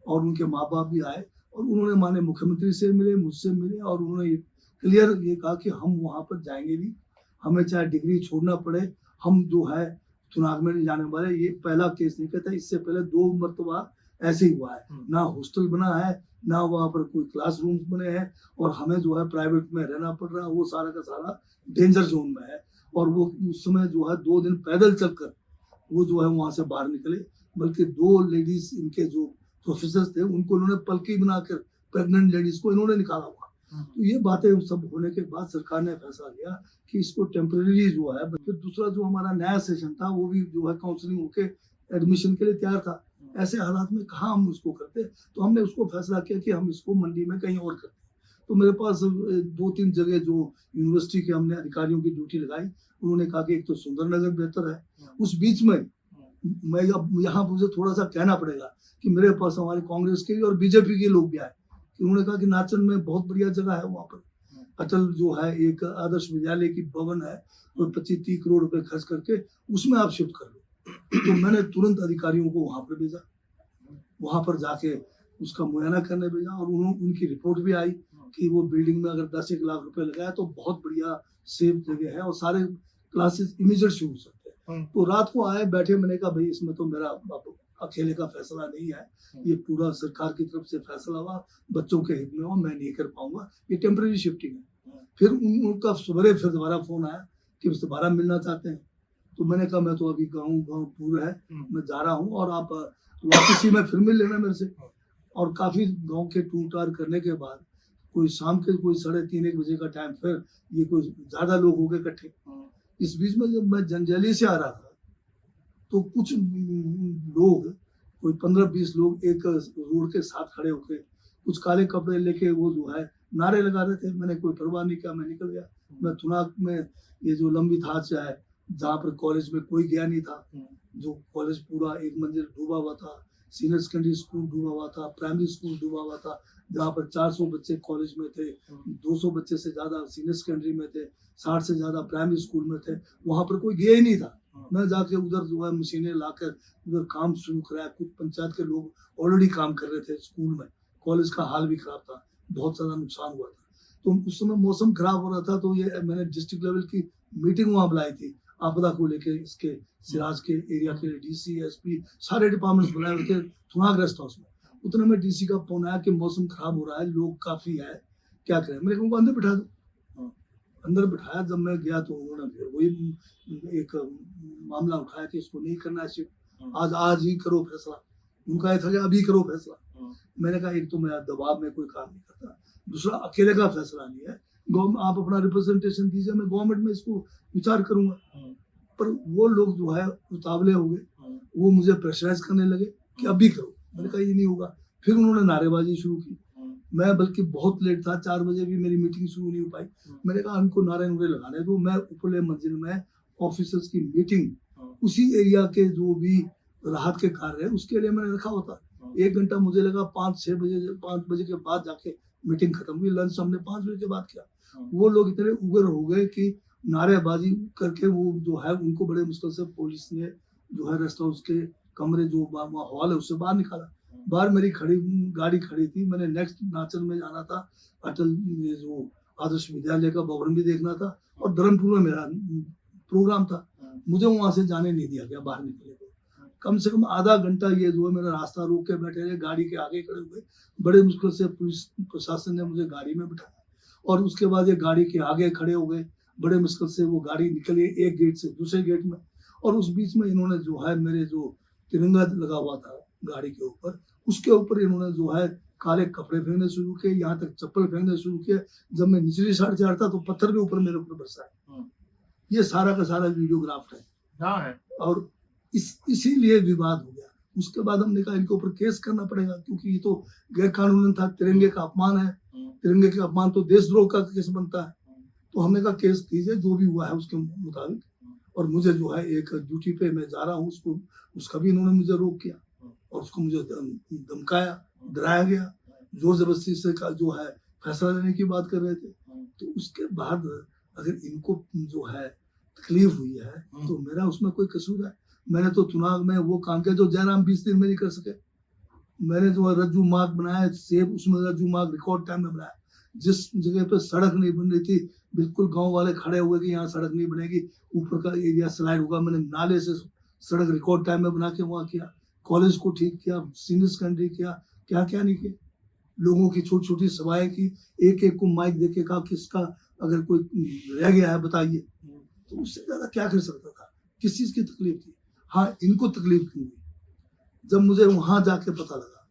और उनके माँ बाप भी आए, और उन्होंने माननीय मुख्यमंत्री से मिले, मुझसे मिले, और उन्होंने क्लियर ये कहा कि हम वहाँ पर जाएंगे नहीं, हमें चाहे डिग्री छोड़ना पड़े, हम जो है थुनाग में नहीं जाने वाले। ये पहला केस नहीं कहता, इससे पहले 2 मरतबा ऐसे ही हुआ है, ना हॉस्टल बना है, ना वहाँ पर कोई क्लासरूम्स बने हैं, और हमें जो है प्राइवेट में रहना पड़ रहा है। वो सारा का सारा डेंजर जोन में है। और वो उस समय जो है 2 दिन पैदल चलकर वो जो है वहाँ से बाहर निकले, बल्कि 2 लेडीज इनके जो प्रोफेसर थे, उनको उन्होंने पलकी बनाकर प्रेग्नेंट लेडीज को इन्होंने निकाला हुआ। तो ये बातें सब होने के बाद सरकार ने फैसला लिया कि इसको टेम्परेरी जो है। फिर दूसरा जो हमारा नया सेशन था, वो भी जो है काउंसलिंग होके एडमिशन के लिए तैयार था। ऐसे हालात में कहाँ हम उसको करते, तो हमने उसको फैसला किया कि हम इसको मंडी में कहीं और करते। तो मेरे पास 2-3 जगह जो यूनिवर्सिटी के हमने अधिकारियों की ड्यूटी लगाई, उन्होंने कहा कि एक तो सुंदरनगर बेहतर है। उस बीच में मैं यहाँ मुझे थोड़ा सा कहना पड़ेगा कि मेरे पास हमारे कांग्रेस के और बीजेपी के लोग भी आए, कि उन्होंने कहा कि नाचन में बहुत बढ़िया जगह है, वहाँ पर अटल जो है एक आदर्श विद्यालय की भवन है, वो 25-30 करोड़ रुपए खर्च करके उसमें आप शिफ्ट कर लो। तो मैंने तुरंत अधिकारियों को वहां पर भेजा, वहां पर जाके उसका मुआयना करने भेजा, और उनकी रिपोर्ट भी आई कि वो बिल्डिंग में अगर 10-1 लाख रुपए लगाया तो बहुत बढ़िया सेफ जगह है, और सारे क्लासेस इमीडिएट शुरू हो सकते हैं। तो रात को आए बैठे, मैंने कहा भाई इसमें तो मेरा अकेले का फैसला नहीं है, ये पूरा सरकार की तरफ से फैसला हुआ, बच्चों के हित में हुआ, मैं नहीं कर पाऊंगा, ये टेम्परेरी शिफ्टिंग है। फिर उनका सवेरे फिर दोबारा फोन आया कि दोबारा मिलना चाहते हैं। तो मैंने कहा मैं तो अभी गाँव दूर है, मैं जा रहा हूँ, और आप वापसी में फिर मिल लेना मेरे से। और काफी गाँव के टूटार करने के बाद कोई शाम के कोई 3:30-1 बजे का टाइम, फिर ये कोई ज्यादा लोग हो गए इकट्ठे। इस बीच में जब मैं जंजैली से आ रहा था, तो कुछ लोग कोई 15-20 लोग एक रोड के साथ खड़े होके कुछ काले कपड़े लेके वो जो है नारे लगा रहे थे। मैंने कोई परवाह नहीं किया, मैं निकल गया। मैं थुनाग में ये जो लंबी थाच है जहाँ पर कॉलेज में कोई गया नहीं था, जो कॉलेज पूरा एक मंजिल डूबा हुआ था, सीनियर सेकेंडरी स्कूल डूबा हुआ था, प्राइमरी स्कूल डूबा हुआ था, जहाँ पर 400 बच्चे कॉलेज में थे, 200 बच्चे से ज़्यादा सीनियर सेकेंडरी में थे, 60 से ज़्यादा प्राइमरी स्कूल में थे। वहाँ पर कोई गया ही नहीं था। मैं जाके उधर जो है मशीनें लाकर उधर काम शुरू कराया। कुछ पंचायत के लोग ऑलरेडी काम कर रहे थे स्कूल में। कॉलेज का हाल भी खराब था, बहुत ज़्यादा नुकसान हुआ था। तो उस समय मौसम खराब हो रहा था, तो ये मैंने डिस्ट्रिक्ट लेवल की मीटिंग वहाँ बुलाई थी आपदा को लेके। इसके सिराज के एरिया के डीसी, एसपी सारे डिपार्टमेंट्स बुलाए हुए थे थुनाग रेस्ट हाउस में। उतने में डीसी का फोन आया कि मौसम खराब हो रहा है, लोग काफी है, क्या करें। मैंने उनको अंदर बिठा दो। अंदर बिठाया। जब मैं गया तो उन्होंने फिर वही एक मामला उठाया कि इसको नहीं करना है शिफ्ट, आज ही करो फैसला। उनका ये था कि अभी करो फैसला। मैंने कहा एक तो मैं दबाव में कोई काम नहीं करता, दूसरा अकेले का फैसला नहीं है, आप अपना रिप्रेजेंटेशन दीजिए, मैं गवर्नमेंट में इसको विचार करूंगा। पर वो लोग जो है उतावले हो गए, वो मुझे प्रेशराइज करने लगे कि अभी करो। मैंने कहा ये नहीं होगा। फिर उन्होंने नारेबाजी शुरू की। मैं बल्कि बहुत लेट था, 4 बजे भी मेरी मीटिंग शुरू नहीं हो पाई। मैंने कहा उनको नारे नुरे लगाने दो, मैं ऊपरले मंजिल में ऑफिसर्स की मीटिंग उसी एरिया के जो भी राहत के कार्य है उसके लिए मैंने रखा होता। 1 घंटा मुझे लगा, 5 बजे के बाद जाके मीटिंग खत्म हुई। लंच हमने 5 बजे के बाद किया। वो लोग इतने उग्र हो गए कि नारेबाजी करके वो जो है उनको बड़े मुश्किल से पुलिस ने जो है रेस्ट हाउस के कमरे जो हॉल है उससे बाहर निकाला। बाहर मेरी गाड़ी खड़ी थी। मैंने नेक्स्ट नाचन में जाना था, अटल ये जो आदर्श विद्यालय का भवन भी देखना था, और धर्मपुर में मेरा प्रोग्राम था। मुझे वहां से जाने नहीं दिया गया, बाहर निकले तो कम से कम आधा घंटा ये जो है मेरा रास्ता रोक के बैठे रहे, गाड़ी के आगे खड़े हुए। बड़े मुश्किल से पुलिस प्रशासन ने मुझे गाड़ी में बिठाया, और उसके बाद ये गाड़ी के आगे खड़े हो गए। बड़े मुश्किल से वो गाड़ी निकली एक गेट से दूसरे गेट में, और उस बीच में इन्होंने जो है मेरे जो तिरंगा लगा हुआ था गाड़ी के ऊपर, उसके ऊपर इन्होंने जो है काले कपड़े फेंकने शुरू किए, यहाँ तक चप्पल फेंकने शुरू किए। जब मैं निचली साइड से हटता तो पत्थर भी ऊपर मेरे ऊपर बरसाए। ये सारा का सारा वीडियोग्राफ है। और इसीलिए विवाद हो गया। उसके बाद हमने कहा इनके ऊपर केस करना पड़ेगा, क्योंकि ये तो गैर कानूनी था, तिरंगे का अपमान है। तिरंगे का अपमान तो देशद्रोह का केस बनता है। तो हमने कहा केस कीजिए, जो भी हुआ है उसके मुताबिक। और मुझे जो है एक ड्यूटी पे मैं जा रहा हूँ, उसका भी इन्होंने मुझे रोक किया, और उसको मुझे धमकाया, डराया गया, जोर जबरदस्ती से जो है फैसला लेने की बात कर रहे थे। तो उसके बाद अगर इनको जो है तकलीफ हुई है तो मेरा उसमें कोई कसूर है? मैंने तो चुनाव में वो काम किया जो जयराम 20 दिन में नहीं कर सके। मैंने जो है रज्जू मार्ग बनाया, सेब उसमें रज्जू मार्ग रिकॉर्ड टाइम में बनाया। जिस जगह पे सड़क नहीं बन रही थी, बिल्कुल गांव वाले खड़े हुए कि यहाँ सड़क नहीं बनेगी, ऊपर का एरिया स्लाइड होगा, मैंने नाले से सड़क रिकॉर्ड टाइम में बना के वहाँ किया। कॉलेज को ठीक किया, सीनियर सेकेंडरी किया, क्या क्या नहीं किया। लोगों की छोटी छोटी सभाएं की, एक एक को माइक देके कहा किसका अगर कोई रह गया है बताइए। तो उससे ज्यादा क्या कर सकता था? किस चीज की तकलीफ थी? हाँ, इनको तकलीफ क्यों हुई? जब मुझे वहां जाके पता लगा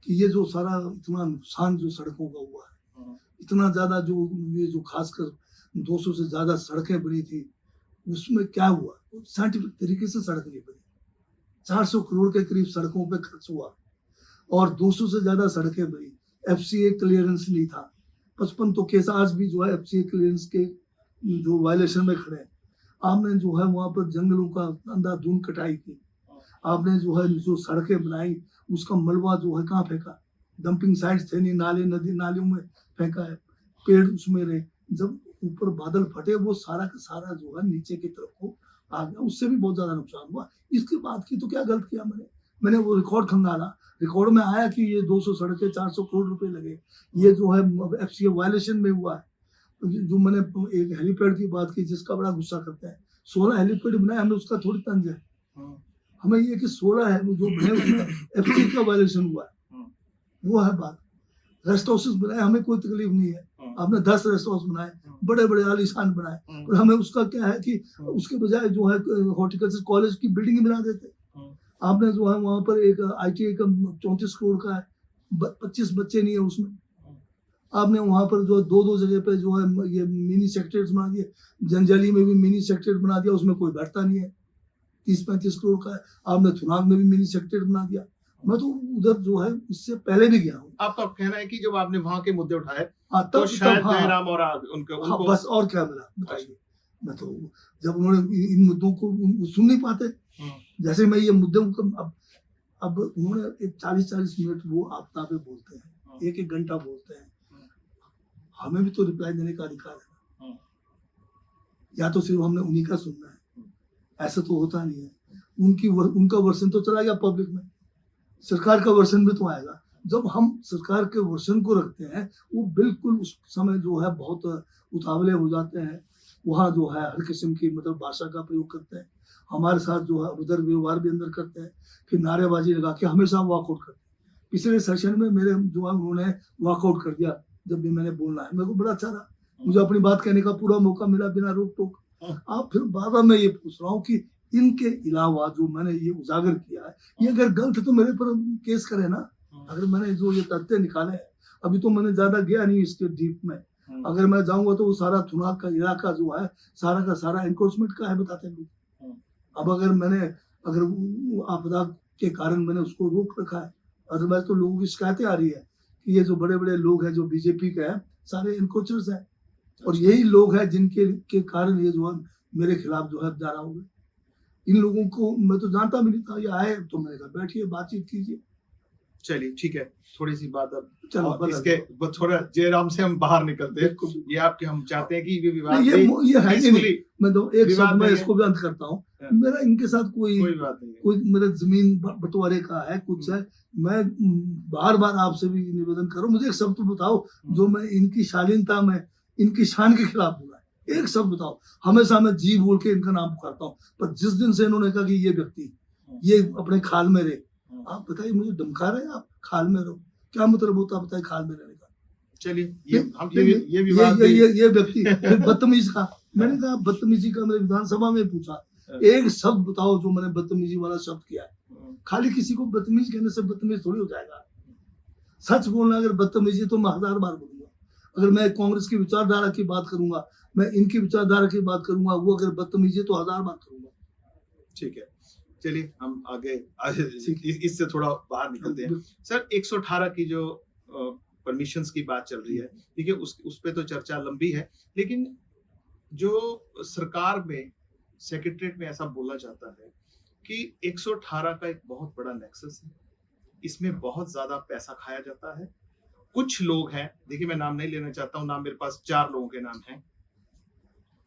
कि ये जो सारा इतना नुकसान जो सड़कों का हुआ है, इतना ज्यादा जो ये जो खासकर 200 से ज्यादा सड़कें बनी थी, उसमें क्या हुआ? साइंटिफिक तरीके से सड़क नहीं बनी। 400 करोड़ के करीब सड़कों पे खर्च हुआ, और 200 से ज्यादा सड़कें बनी। एफसीए क्लियरेंस नहीं था। 55 तो केस आज भी जो है एफसीए क्लियरेंस के जो वायलेशन में खड़े हैं। आपने जो है वहां पर जंगलों का अंधाधुंध कटाई की। आपने जो है जो सड़कें बनाई, उसका मलबा जो है कहाँ फेंका? डंपिंग साइट्स थे नहीं, नाले नदी नालियों में फेंका है, पेड़ उसमें रहे। जब ऊपर बादल फटे, वो सारा का सारा जो है नीचे की तरफ को आ गया, उससे भी बहुत ज्यादा नुकसान हुआ। इसके बाद की तो क्या गलत किया मैंने वो रिकॉर्ड खंगाला। रिकॉर्ड में आया कि ये 200 सड़कें 400 करोड़ रुपए लगे। ये जो है एफसीए वायलेशन में हुआ है। जो मैंने एक हेलीपैड की बात की, जिसका बड़ा गुस्सा करता है, 16 हेलीपैड बनाए हमने, उसका थोड़ी तंज है। हमें ये कि 16 है जो बने उसमें एफसीए का वायलेशन हुआ है, वो है बात। रेस्ट हाउसेस बनाए, हमें कोई तकलीफ नहीं है। आपने 10 रेस्ट हाउस बनाए, बड़े बड़े आलीशान बनाए, और हमें उसका क्या है कि उसके बजाय जो है हॉर्टिकल्चर कॉलेज की बिल्डिंग बना देते। आपने जो है वहां पर एक ITA का 34 करोड़ का है, 25 बच्चे नहीं है उसमें। आपने वहां पर जो 2-2 जगह पे जो है ये मिनी सेक्रेटरीज बना दिए। जंजाली में भी मिनी सेक्रेटरी बना दिया, उसमें कोई बैठता नहीं है, 30-35 करोड़ का है। आपने थुनाग में भी मिनी सेक्रेटरी बना दिया, मैं तो उधर जो है उससे पहले भी गया हूँ। आपका कहना है कि जब आपने वहां के मुद्दे उठाए हाँ तो तब शायद हाँ जयराम और हाँ उनको बस और क्या मिला बताइए। मैं तो जब उन्होंने इन मुद्दों को वो सुन नहीं पाते, जैसे मैं ये मुद्दों को अब उन्होंने 40-40 मिनट वो आपदा पे बोलते हैं, एक एक घंटा बोलते हैं, हमें भी तो रिप्लाई देने का अधिकार है, या तो सिर्फ हमने उन्हीं का सुनना है, ऐसा तो होता नहीं है। उनका वर्जन तो चला गया पब्लिक में, सरकार का वर्जन भी तो आएगा। जब हम सरकार के वर्जन को रखते हैं, वो बिल्कुल उस समय जो है बहुत उतावले हो जाते हैं, वहाँ जो है हर किस्म की मतलब भाषा का प्रयोग करते हैं, हमारे साथ जो है उधर व्यवहार भी अंदर करते हैं, फिर नारेबाजी लगा के हमेशा वॉकआउट करते हैं। पिछले सेशन में मेरे जो है उन्होंने वॉकआउट कर दिया जब भी मैंने बोलना है, मेरे को बड़ा अच्छा रहा, मुझे अपनी बात कहने का पूरा मौका मिला बिना रोक टोक। आप फिर बार बार मैं ये पूछ रहा हूँ कि इनके अलावा जो मैंने ये उजागर किया है, ये अगर गलत है तो मेरे पर केस करे ना। अगर मैंने जो ये तथ्य निकाले हैं, अभी तो मैंने ज्यादा गया नहीं इसके डीप में, अगर मैं जाऊंगा तो वो सारा थुनाग का इलाका जो है सारा का सारा एनक्रोचमेंट का है बताते हैं लोग। अब अगर आपदा के कारण मैंने उसको रोक रखा है, अदरवाइज तो लोगों की शिकायतें आ रही है कि ये जो बड़े बड़े लोग हैं जो बीजेपी के हैं सारे एनक्रोचर्स हैं, और यही लोग हैं जिनके के कारण ये जो है मेरे खिलाफ जो है दारा हो गए। इन लोगों को मैं तो जानता भी नहीं था, ये आए तो मैंने कहा बैठिए बातचीत कीजिए। चलिए ठीक है, थोड़ी सी बात अब चलो और इसके थोड़ा जयराम से हम बाहर निकलते हैं। ये आपके हम चाहते हैं कि ये विवाद ये है ही नहीं। मैं तो एक शब्द में इसको बयान करता हूँ, मेरा इनके साथ कोई बात नहीं, कोई मेरा जमीन बंटवारे का है कुछ है। मैं बार बार आपसे भी निवेदन करूँ, मुझे एक शब्द बताओ जो मैं इनकी शालीनता में इनकी शान के खिलाफ बोला है, एक शब्द बताओ। हमेशा मैं जी बोल के इनका नाम पुकारता हूँ, पर जिस दिन से इन्होंने कहा कि ये व्यक्ति ये अपने खाल में रहे, आप बताइए मुझे धमका रहे हैं आप खाल में रहो, क्या मतलब होता है बताइए खाल में रहने का। चलिए ये व्यक्ति बदतमीज का, मैंने कहा बदतमीजी का मैंने विधानसभा में पूछा, एक शब्द बताओ जो मैंने बदतमीजी वाला शब्द किया है। खाली किसी को बदतमीज कहने से बदतमीज थोड़ी हो जाएगा। सच बोलना अगर बदतमीजी तो मैं 1000 बार बोलूंगा। अगर मैं कांग्रेस की विचारधारा की बात करूंगा, मैं इनकी विचारधारा की बात करूंगा, वो अगर बदतमीजी तो 1000 बार करूंगा। ठीक है, चलिए हम आगे इससे थोड़ा बाहर निकलते हैं। सर 118 की जो परमिशंस की बात चल रही है, ठीक है, उस पे तो चर्चा लंबी है, लेकिन जो सरकार में सेक्रेटरीट में ऐसा बोला जाता है कि 118 का एक बहुत बड़ा नेक्सस है, इसमें बहुत ज्यादा पैसा खाया जाता है। कुछ लोग हैं, देखिए मैं नाम नहीं लेना चाहता हूँ, नाम मेरे पास 4 लोगों के नाम हैं,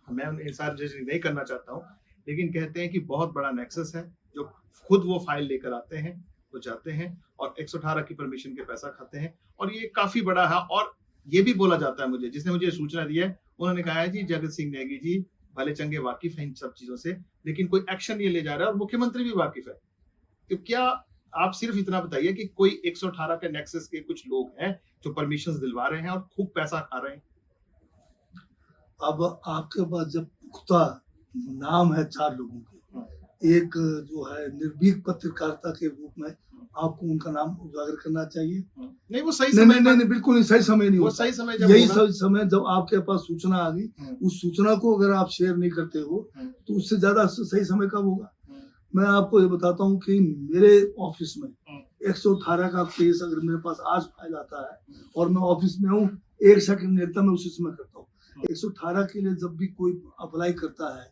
मैं उन्हें सार्वजनिक नहीं करना चाहता हूँ, लेकिन कहते हैं कि बहुत बड़ा नेक्सस है, जो खुद वो फाइल लेकर आते हैं, वो जाते हैं और 118 की परमिशन के पैसा खाते हैं, और ये काफी बड़ा है। और ये भी बोला जाता है, मुझे जिसने मुझे सूचना दी है उन्होंने कहा है जी जगत सिंह नेगी जी भले चंगे वाकिफ हैं इन सब चीजों से, लेकिन कोई एक्शन ये ले जा रहा है और मुख्यमंत्री भी वाकिफ है। तो क्या आप सिर्फ इतना बताइए कि कोई 118 के नेक्सस के कुछ लोग हैं जो परमिशन दिलवा रहे हैं और खूब पैसा खा रहे हैं? अब आपके पास जब पुख्ता नाम है 4 लोगों के, एक जो है निर्भीक पत्रकारिता के रूप में आपको उनका नाम उजागर करना चाहिए। नहीं वो सही समय नहीं बिल्कुल नहीं सही समय नहीं, वो सही समय यही सही समय जब आपके पास सूचना आ गई, उस सूचना को अगर आप शेयर नहीं करते हो तो उससे ज्यादा सही समय कब होगा। मैं आपको ये बताता हूँ कि मेरे ऑफिस में 118 का केस अगर मेरे पास आज फाइल आता है और मैं ऑफिस में हूँ, 1 सेकंड लगता मैं उसी समय करता हूँ। 118 के लिए जब भी कोई अप्लाई करता है,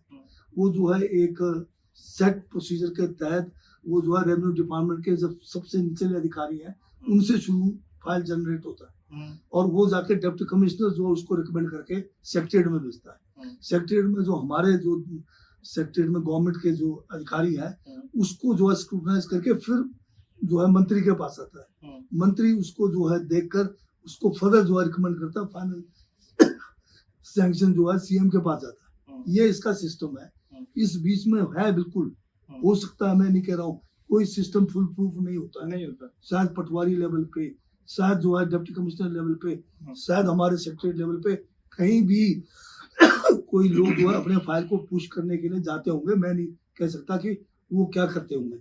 वो जो है एक सेट प्रोसीजर के तहत वो जो है रेवेन्यू डिपार्टमेंट के जब सबसे निचले अधिकारी हैं उनसे शुरू फाइल जनरेट होता है, और वो जाके डिप्टी कमिश्नर जो उसको रिकमेंड करके सेक्रेटरीट में भेजता है। सेक्रेटरीट में जो हमारे जो सेक्रेटरीट में गवर्नमेंट के जो अधिकारी हैं उसको जो है स्क्रूटनाइज करके फिर जो है मंत्री के पास आता है। मंत्री उसको जो है देखकर उसको फर्दर जो है रिकमेंड करता है, फाइनल सैंक्शन जो है सीएम के पास जाता है। ये इसका सिस्टम है। इस बीच में है बिल्कुल हो सकता है, मैं नहीं कह रहा हूँ, कोई सिस्टम फुल प्रूफ नहीं होता। शायद पटवारी लेवल पे, शायद जो है डिप्टी कमिश्नर लेवल पे, शायद हमारे सेक्रेटरी लेवल पे कहीं भी कोई लोग जो है अपने फाइल को पुश करने के लिए जाते होंगे। मैं नहीं कह सकता कि वो क्या करते होंगे,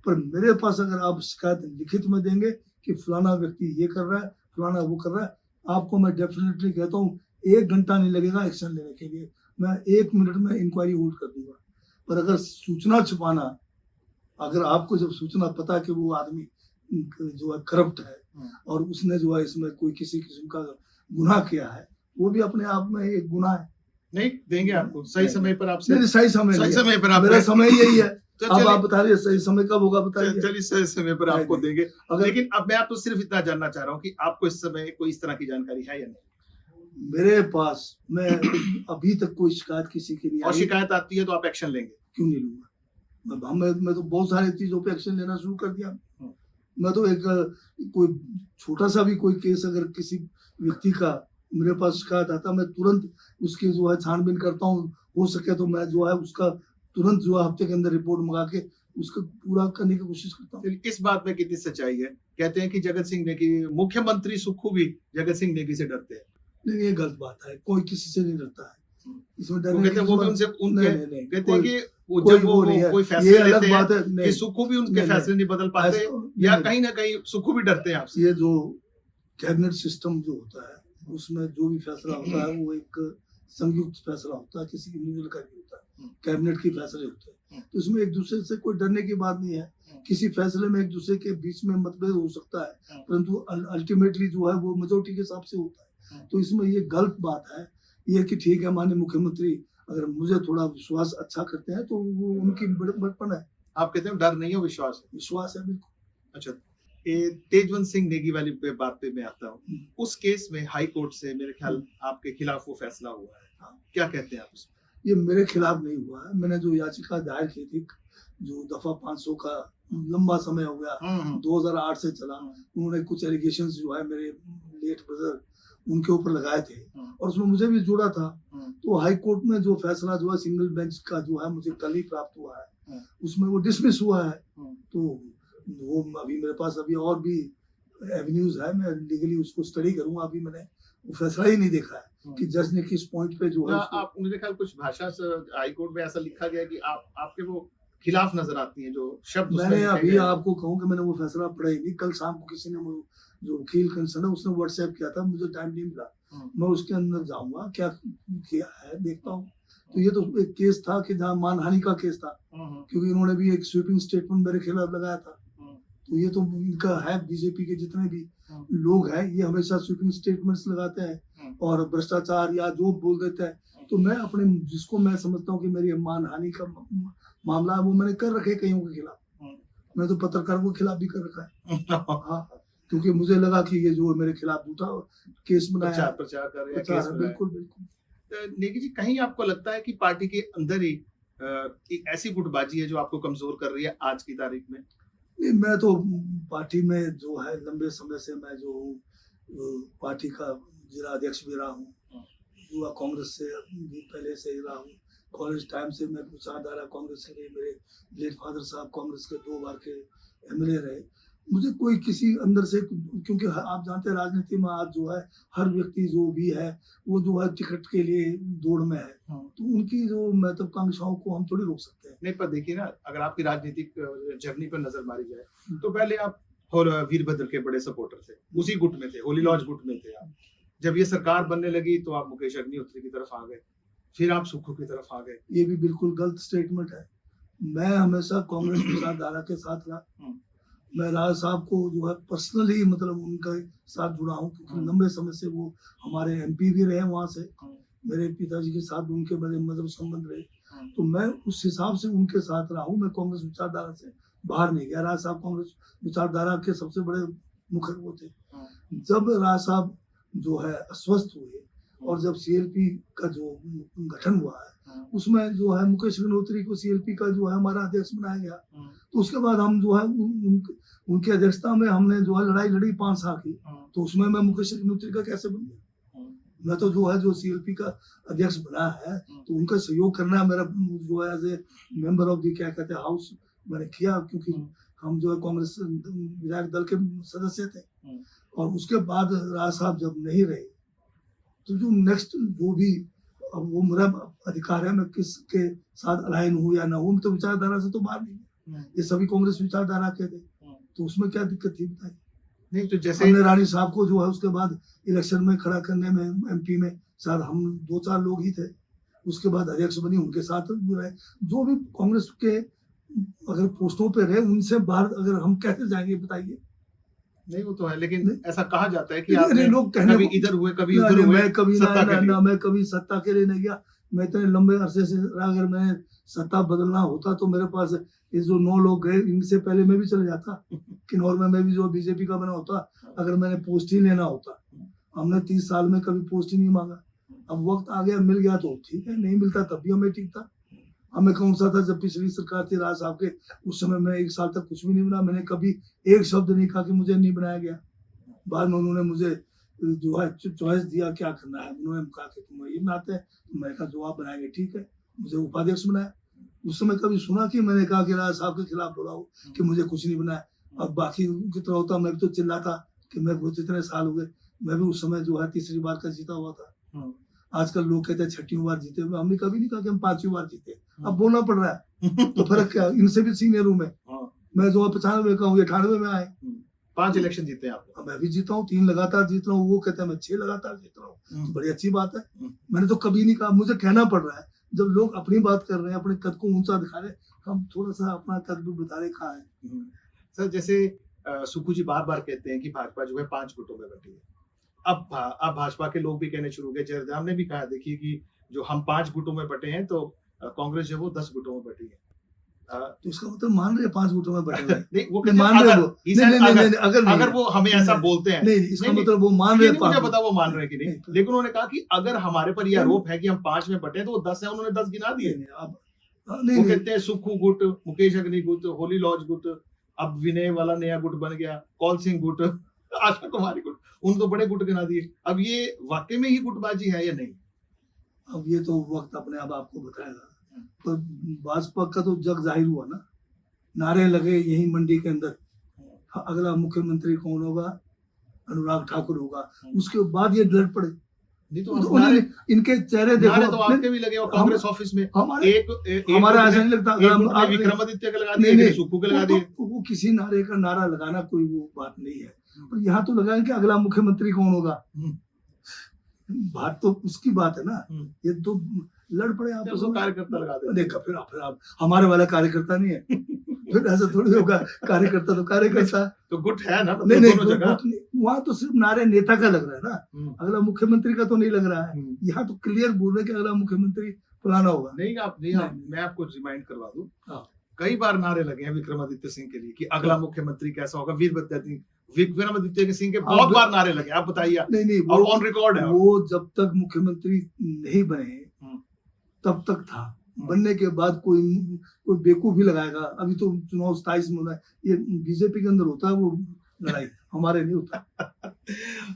पर मेरे पास अगर आप शिकायत लिखित में देंगे कि फलाना व्यक्ति ये कर रहा है, फलाना वो कर रहा है, आपको मैं डेफिनेटली कहता हूँ 1 घंटा नहीं लगेगा एक्शन लेने के लिए, मैं 1 मिनट में इंक्वायरी होल्ड कर दूंगा। पर अगर सूचना छुपाना, अगर आपको जब सूचना पता कि वो आदमी जो है करप्ट है और उसने जो है इसमें कोई किसी किस्म का गुनाह किया है, वो भी अपने आप में एक गुनाह है। नहीं देंगे आपको सही समय पर आपसे, नहीं, सही समय सही नहीं है। समय पर आप मेरा समय यही है। तो अब चलिए आप बता रहे सही समय कब होगा बताइए। चलिए सही समय पर आपको नहीं, देंगे। अगर लेकिन अब मैं आपको सिर्फ इतना जानना चाह रहा हूँ कि आपको इस समय कोई इस तरह की जानकारी है या नहीं? मेरे पास मैं अभी तक कोई शिकायत किसी की नहीं और आई। शिकायत आती है तो आप एक्शन लेंगे? क्यों नहीं लूंगा? मैं तो बहुत सारी चीजों पे एक्शन लेना शुरू कर दिया। मैं तो एक कोई छोटा सा भी कोई केस अगर किसी व्यक्ति का मेरे पास शिकायत आता, मैं तुरंत उसकी जो है छानबीन करता हूँ। हो सके तो मैं जो है उसका तुरंत जो है हफ्ते के अंदर रिपोर्ट मंगा के उसको पूरा करने की कोशिश करता हूँ। इस बात में कितनी सच्चाई है? कहते हैं कि जगत सिंह नेगी, मुख्यमंत्री सुक्खू भी जगत सिंह नेगी से डरते हैं। नहीं, ये गलत बात है। कोई किसी से नहीं डरता है। इसमें वो डरने कहते हैं की वो भी बात उनसे नहीं, उनके नहीं, कहते हैं कोई कि वो कोई जब वो नहीं है। कोई ये फैसले अलग लेते बात है। हैं कि नहीं, सुक्खू भी उनके नहीं, फैसले नहीं बदल पाते, या नहीं, कहीं ना कहीं सुक्खू भी डरते हैं आपसे। ये जो कैबिनेट सिस्टम जो होता है उसमें जो भी फैसला होता है वो एक संयुक्त फैसला होता है, किसी इंडिविजुअल का नहीं होता है। कैबिनेट के फैसले होते हैं, तो इसमें एक दूसरे से कोई डरने की बात नहीं है। किसी फैसले में एक दूसरे के बीच में मतभेद हो सकता है, परंतु अल्टीमेटली जो है वो मेजोरिटी के हिसाब से होता है। तो इसमें ये गलत बात है ये कि ठीक है माननीय मुख्यमंत्री अगर मुझे थोड़ा विश्वास अच्छा करते हैं तो वो उनकी बड़पन है। आप कहते हैं डर नहीं है, विश्वास है। विश्वास है बिल्कुल। अच्छा, तेजवंत सिंह नेगी वाली बात पे मैं आता हूँ। उस केस में हाई कोर्ट से मेरे ख्याल आपके खिलाफ वो फैसला हुआ है। क्या कहते हैं आप उसमें? ये मेरे खिलाफ नहीं हुआ है। मैंने जो याचिका दायर की थी, जो दफा 500 का लंबा समय हो गया, 2008 से चला। उन्होंने कुछ एलिगेशंस जो है मेरे लेट ब्रदर उनके ऊपर लगाए थे और उसमें मुझे भी जुड़ा था। तो हाई कोर्ट में जो फैसला जो है सिंगल बेंच का जो है मुझे कल ही प्राप्त हुआ है, उसमें वो डिसमिस हुआ है। तो वो अभी मेरे पास अभी और भी एवेन्यूज है, मैं लीगली उसको स्टडी करूंगा। अभी मैंने वो फैसला ही नहीं देखा है कि जज ने किस पॉइंट पे जो है आप मेरे ख्याल कुछ भाषा से हाई कोर्ट में ऐसा लिखा गया कि आपके वो खिलाफ नजर आती हैं जो शब्द। मैंने अभी आपको कहूँ कि मैंने वो फैसला पढ़ा ही नहीं। कल शाम को किसी ने वो जो वकील कंसर्न है उसने व्हाट्सएप किया था, मुझे टाइम नहीं मिला। मैं उसके अंदर जाऊंगा क्या किया है देखता हूँ। तो ये तो एक केस था कि जहाँ मानहानि का केस था, क्योंकि इन्होंने भी एक स्वीपिंग स्टेटमेंट मेरे खिलाफ लगाया था। तो ये तो इनका है, बीजेपी के जितने भी लोग हैं ये हमेशा स्वीपिंग स्टेटमेंट्स लगाते हैं और भ्रष्टाचार या जो बोल देते हैं। तो मैं अपने जिसको मैं समझता हूँ कि मेरी मानहानि का मामला है वो मैंने कर रखे कईयों के खिलाफ। मैं तो पत्रकारों के खिलाफ भी कर रखा है। हाँ, क्योंकि मुझे लगा कि ये जो मेरे खिलाफ झूठा केस बनाया प्रचार कर रहे हैं, प्रचार है। बिल्कुल बिल्कुल। नेगी जी, कहीं आपको लगता है कि पार्टी के अंदर ही एक ऐसी गुटबाजी है जो आपको कमजोर कर रही है आज की तारीख में? नहीं, मैं तो पार्टी में जो है लंबे समय से मैं जो हूँ पार्टी का जिला अध्यक्ष भी रहा हूँ, युवा कांग्रेस से भी पहले से ही रहा हूँ। कॉलेज टाइम से मैं विचारधारा कांग्रेस के लिए, मेरे लेट फादर साहब कांग्रेस के 2 बार के एमएलए रहे। मुझे कोई किसी अंदर से, क्योंकि आप जानते हैं राजनीति में आज जो है हर व्यक्ति जो भी है वो जो है टिकट के लिए दौड़ में है, तो उनकी जो महत्वाकांक्षाओं को हम थोड़ी रोक सकते हैं। नहीं, पर देखिए ना, अगर आपकी राजनीतिक जर्नी पर नजर मारी जाए तो पहले आप और वीरभद्र के बड़े सपोर्टर थे, उसी गुट में थे, होली लॉज गुट में थे आप। जब ये सरकार बनने लगी तो आप मुकेश अग्निहोत्री की तरफ आ गए, फिर आप सुक्खू की तरफ आ गए। ये भी बिल्कुल गलत स्टेटमेंट है। मैं हमेशा कांग्रेस विचारधारा के साथ रहा। मैं राज साहब को जो है पर्सनली मतलब उनके साथ जुड़ा हूँ, क्योंकि लंबे समय से वो हमारे एमपी भी रहे वहाँ से। मेरे पिताजी के साथ उनके बड़े मतलब संबंध रहे, तो मैं उस हिसाब से उनके साथ रहा हूँ। मैं कांग्रेस विचारधारा से बाहर नहीं गया। राज साहब कांग्रेस विचारधारा के सबसे बड़े मुखर वो थे। जब राज साहब जो है अस्वस्थ हुए और जब सीएलपी का जो गठन हुआ है उसमें जो है मुकेश अग्निहोत्री को सीएलपी का जो है हमारा अध्यक्ष बनाया गया। तो उसके बाद हम जो है उनकी अध्यक्षता में हमने जो है लड़ाई लड़ी 5 साल की। तो उसमें मैं मुकेश अग्निहोत्री का कैसे बन गया? मैं तो जो है जो सीएलपी का अध्यक्ष बना है तो उनका सहयोग करना मेरा जो है as a member of the क्या कहते हैं हाउस मैंने किया, क्योंकि हम जो है कांग्रेस विधायक दल के सदस्य थे। और उसके बाद राज साहब जब नहीं रहे तो जो नेक्स्ट जो भी अब वो मेरा अधिकार है, मैं किसके साथ अलाइन हूँ या ना हूँ, तो विचारधारा से तो बाहर नहीं। ये सभी कांग्रेस विचारधारा के थे, तो उसमें क्या दिक्कत थी बताइए? नहीं तो जैसे हमने रानी साहब को जो है उसके बाद इलेक्शन में खड़ा करने में एमपी में शायद हम 2-4 लोग ही थे। उसके बाद अध्यक्ष बनी, उनके साथ रहे। जो भी कांग्रेस के अगर पोस्टों पे रहे उनसे बाहर अगर हम कैसे जाएंगे बताइए? नहीं वो तो है, लेकिन ऐसा कहा जाता है कि अरे आपने लोग कहने कभी को- इधर हुए कभी ना, उधर नहीं, हुए मैं कभी सत्ता के लिए। मैं कभी सत्ता के लिए नहीं गया। मैं इतने लंबे अरसे से रहा, अगर मैं सत्ता बदलना होता तो मेरे पास ये जो 9 लोग गए इनसे पहले मैं भी चले जाता किन्नौर में, मैं भी जो बीजेपी का बना होता, अगर मैंने पोस्ट ही लेना होता। हमने 30 साल में कभी पोस्ट ही नहीं मांगा। अब वक्त आ गया, मिल गया तो ठीक है, नहीं मिलता तब भी हमें ठीक था। हमें कौन सा था जब पिछली सरकार थी राज साहब के, उस समय मैं 1 साल तक कुछ भी नहीं बना। मैंने कभी एक शब्द नहीं कहा कि मुझे नहीं बनाया गया। बाद में उन्होंने मुझे जो है चॉइस दिया क्या करना है, उन्होंने कहा कि तुम ये बनाते हैं, तो मैंने कहा जो आप बनाएंगे ठीक है। मुझे उपाध्यक्ष बनाया। उस समय कभी सुना कि मैंने कहा कि राज साहब के खिलाफ बोला हो कि मुझे कुछ नहीं बनाया। अब बाकी की तरह होता मैं भी तो चिल्लाता कि मैं बहुत इतने साल हो गए, मैं भी उस समय जो है तीसरी बार का जीता हुआ था। आजकल लोग कहते हैं छठी बार जीते हुए, हमने कभी नहीं कहा कि हम 5वीं बार जीते। अब बोलना पड़ रहा है तो फर्क क्या, इनसे भी सीनियर हूँ मैं जो 95 का हूँ, 98 में आए। 5 इलेक्शन जीते हैं आप। मैं भी जीता हूँ, 3 लगातार जीत रहा हूँ। वो कहते हैं मैं 6 लगातार जीत रहा हूँ, तो बड़ी अच्छी बात है। मैंने तो कभी नहीं कहा, मुझे कहना पड़ रहा है। जब लोग अपनी बात कर रहे हैं, अपने कद को ऊंचा दिखा रहे हैं, हम थोड़ा सा अपना कद भी बता रहे कहाँ है। सर जैसे सुक्खू जी बार बार कहते हैं कि भाजपा जो है 5 गुटों में बटी है। अब भाजपा के लोग भी कहने शुरू हो गए, जयराम ने भी कहा देखिए कि जो हम 5 गुटों में बटे हैं, तो कांग्रेस जो है वो 10 गुटों में बटी है। तो इसका मतलब मान रहे 5 गुटों में बटे हुए हैं। नहीं वो नहीं, मान रहे अगर, वो नहीं, अगर वो हमें ऐसा बोलते हैं, नहीं इसका नहीं, मतलब वो मान ये रहे नहीं मुझे पता वो मान रहे हैं कि नहीं, लेकिन उन्होंने कहा कि अगर हमारे पर ये आरोप है कि हम 5 में बटे तो वो 10 है, उन्होंने 10 गिना दिए। वो कहते हैं सुक्खू गुट, मुकेश अग्नि गुट, होली लॉज गुट, अब विनय वाला नया गुट बन गया, कौल सिंह गुट, आशा कुमारी गुट, उन तो बड़े गुट गिना दिए। अब ये वाकई में ही गुटबाजी है या नहीं? अब ये तो वक्त अपने आप आपको बताएगा। पर भाजपा का तो जग जाहिर हुआ ना, नारे लगे यही मंडी के अंदर, अगला मुख्यमंत्री कौन होगा, अनुराग ठाकुर होगा। उसके बाद ये लड़ पड़े। नहीं तो इनके चेहरे देखो, तो आपके भी लगे और कांग्रेस ऑफिस में हमारा ऐसा नहीं लगता। विक्रमादित्य के लगा दिए, सुक्खू के लगा दिए। वो किसी नारे का नारा लगाना कोई वो बात नहीं है। पर यहाँ तो लगाए कि अगला मुख्यमंत्री कौन होगा, बात तो उसकी बात है ना। ये तो लड़ पड़े आप कार्यकर्ता लगा दे। देखा फिर आप हमारे वाला कार्यकर्ता नहीं है फिर ऐसा थोड़ी होगा, कार्यकर्ता तो कार्यकर्ता। तो गुट है ना, नहीं वहाँ तो सिर्फ नारे नेता का लग रहा है ना, अगला मुख्यमंत्री का तो नहीं लग रहा है। यहाँ तो क्लियर बोल रहे कि अगला मुख्यमंत्री फलाना होगा। नहीं मैं आपको रिमाइंड करवा दूं, कई बार नारे लगे हैं विक्रमादित्य सिंह के लिए कि अगला मुख्यमंत्री कैसा होगा। विक्रमादित्य सिंह के बहुत बार नारे लगे, आप बताइए। नहीं और ऑन रिकॉर्ड है। वो जब तक मुख्यमंत्री नहीं बने तब तक था, बनने के बाद कोई बेवकूफ भी लगाएगा। अभी तो चुनाव 27 में होना है, ये बीजेपी के अंदर होता है वो लड़ाई, हमारे नहीं होता।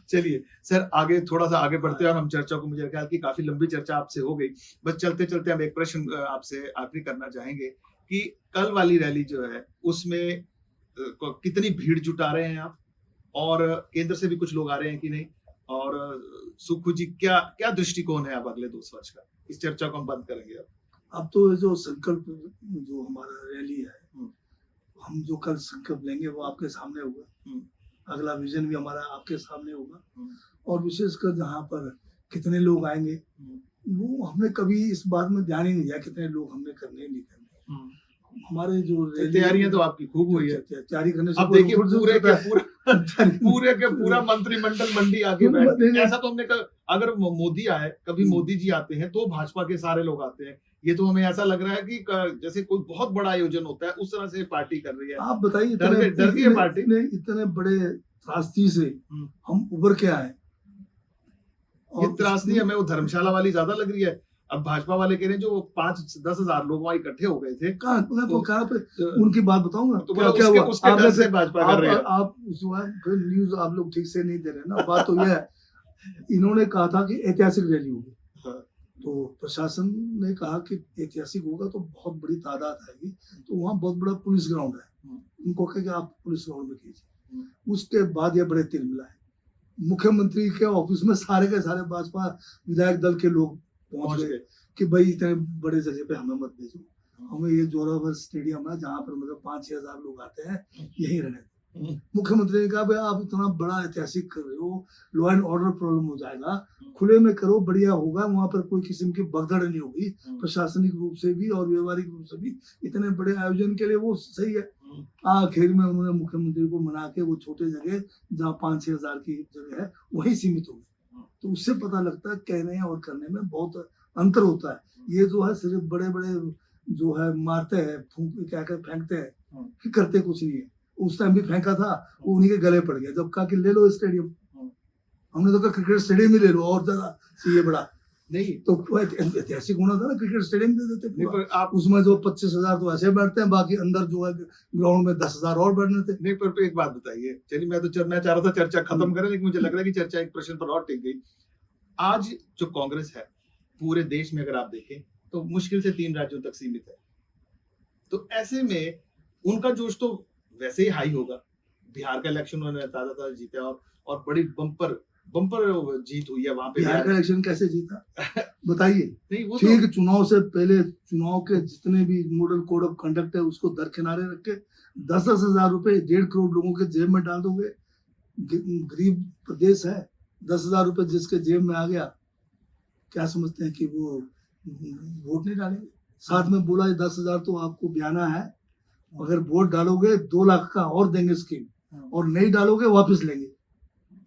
चलिए सर आगे थोड़ा सा आगे बढ़ते हैं और हम चर्चा को, मुझे ख्याल की काफी लंबी चर्चा आपसे हो गई, बस चलते चलते हम एक प्रश्न आपसे आखिरी करना चाहेंगे कि कल वाली रैली जो है उसमें कितनी भीड़ जुटा रहे हैं आप, और केंद्र से भी कुछ लोग आ रहे हैं कि नहीं, और सुक्खू जी क्या दृष्टिकोण है अब अगले 2 वर्ष का? इस चर्चा को हम बंद करेंगे अब तो जो संकल्प जो हमारा रैली है, हम जो कल संकल्प लेंगे वो आपके सामने होगा, अगला विजन भी हमारा आपके सामने होगा, और विशेषकर जहाँ पर कितने लोग आएंगे वो हमने कभी इस बात में ध्यान ही नहीं दिया कितने लोग हमने करने नहीं करने। हमारे जो तैयारियां तो आपकी खूब हुई है, तैयारी करने से अब देखिए पूरे के पूरा मंत्रिमंडल मंडी आके बैठे। ऐसा तो हमने अगर मोदी आए, कभी मोदी जी आते हैं तो भाजपा के सारे लोग आते हैं, ये तो हमें ऐसा लग रहा है कि जैसे कोई बहुत बड़ा आयोजन होता है उस तरह से पार्टी कर रही है। आप बताइए डर गई है पार्टी ने इतने बड़े त्रासदी से हम उभर के आए। ये त्रासदी हमें वो धर्मशाला वाली ज्यादा लग रही है। अब भाजपा वाले कह रहे हैं जो 5-10 हजार लोग वहां इकट्ठे हो गए थे, कहाँ पे उनकी बात बताऊंगा तो क्या हुआ? उसके डर से भाजपा कर रही है। आप फिर न्यूज आप लोग ठीक से नहीं दे रहे ना। बात तो यह है, इन्होंने कहा था कि ऐतिहासिक रैली होगी, तो प्रशासन ने कहा कि ऐतिहासिक होगा तो बहुत बड़ी तादाद आएगी, तो वहाँ बहुत बड़ा पुलिस ग्राउंड है, उनको कहा कि आप पुलिस ग्राउंड में कीजिए। उसके बाद ये बड़े तिलमिला है, मुख्यमंत्री के ऑफिस में सारे के सारे भाजपा विधायक दल के लोग पहुंच गए कि भाई इतने बड़े जगह पे हमें मत भेजो, हमें ये जोरावर स्टेडियम है जहाँ पर मतलब 5-6 हजार लोग आते हैं, यही रहने। मुख्यमंत्री ने कहा भाई आप इतना बड़ा ऐतिहासिक कर रहे हो, लॉ एंड ऑर्डर प्रॉब्लम हो जाएगा, खुले में करो, बढ़िया होगा, वहां पर कोई किस्म की भगदड़ नहीं होगी, प्रशासनिक रूप से भी और व्यवहारिक रूप से भी इतने बड़े आयोजन के लिए वो सही है। आखिर में उन्होंने मुख्यमंत्री को मना के वो छोटे जगह जहाँ 5-6 हजार की जगह है वहीं सीमित हो गए। तो उससे पता लगता है कहने और करने में बहुत अंतर होता है। ये जो है सिर्फ बड़े बड़े जो है मारते हैं, क्या क्या फेंकते हैं, फिर करते कुछ नहीं है। उस टाइम भी फेंका था, वो उन्हीं के गले पड़ गया। जब कहा कि ले लो स्टेडियम, हमने तो कहा क्रिकेट स्टेडियम ही ले लो और ज्यादा सीए बड़ा नहीं तो ऐतिहासिक होना था ना, क्रिकेट स्टेडियम दे देते नहीं, पूरा। पर आप उसमें जो 25,000 तो ऐसे बैठते हैं, बाकी अंदर जो है ग्राउंड में 10,000 और बैठने थे। नहीं, पर एक बात बताइए, चलिए मैं तो मैं चाह रहा था चर्चा खत्म करें, लेकिन मुझे लग रहा है कि चर्चा एक प्रश्न पर और टिक गई। आज जो कांग्रेस है पूरे देश में अगर आप देखें तो मुश्किल से 3 राज्यों तक सीमित है। तो ऐसे में उनका जोश तो वैसे ही हाई होगा। बिहार का इलेक्शन उन्होंने ताजा जीता और बड़ी बम्पर जीत हुई है वहां पे। बिहार का इलेक्शन कैसे जीता बताइए। नहीं वो ठीक तो चुनाव से पहले चुनाव के जितने भी मॉडल कोड ऑफ कंडक्ट है उसको दरकिनारे रख के 10-10 हजार रुपए 1.5 करोड़ लोगों के जेब में डाल दोगे। गरीब प्रदेश है, 10,000 रुपए जिसके जेब में आ गया, क्या समझते हैं कि वो वोट नहीं डालेंगे? साथ में बोला 10,000 तो आपको बयाना है, अगर वोट डालोगे 2 लाख का और देंगे स्कीम, और नहीं डालोगे वापस लेंगे।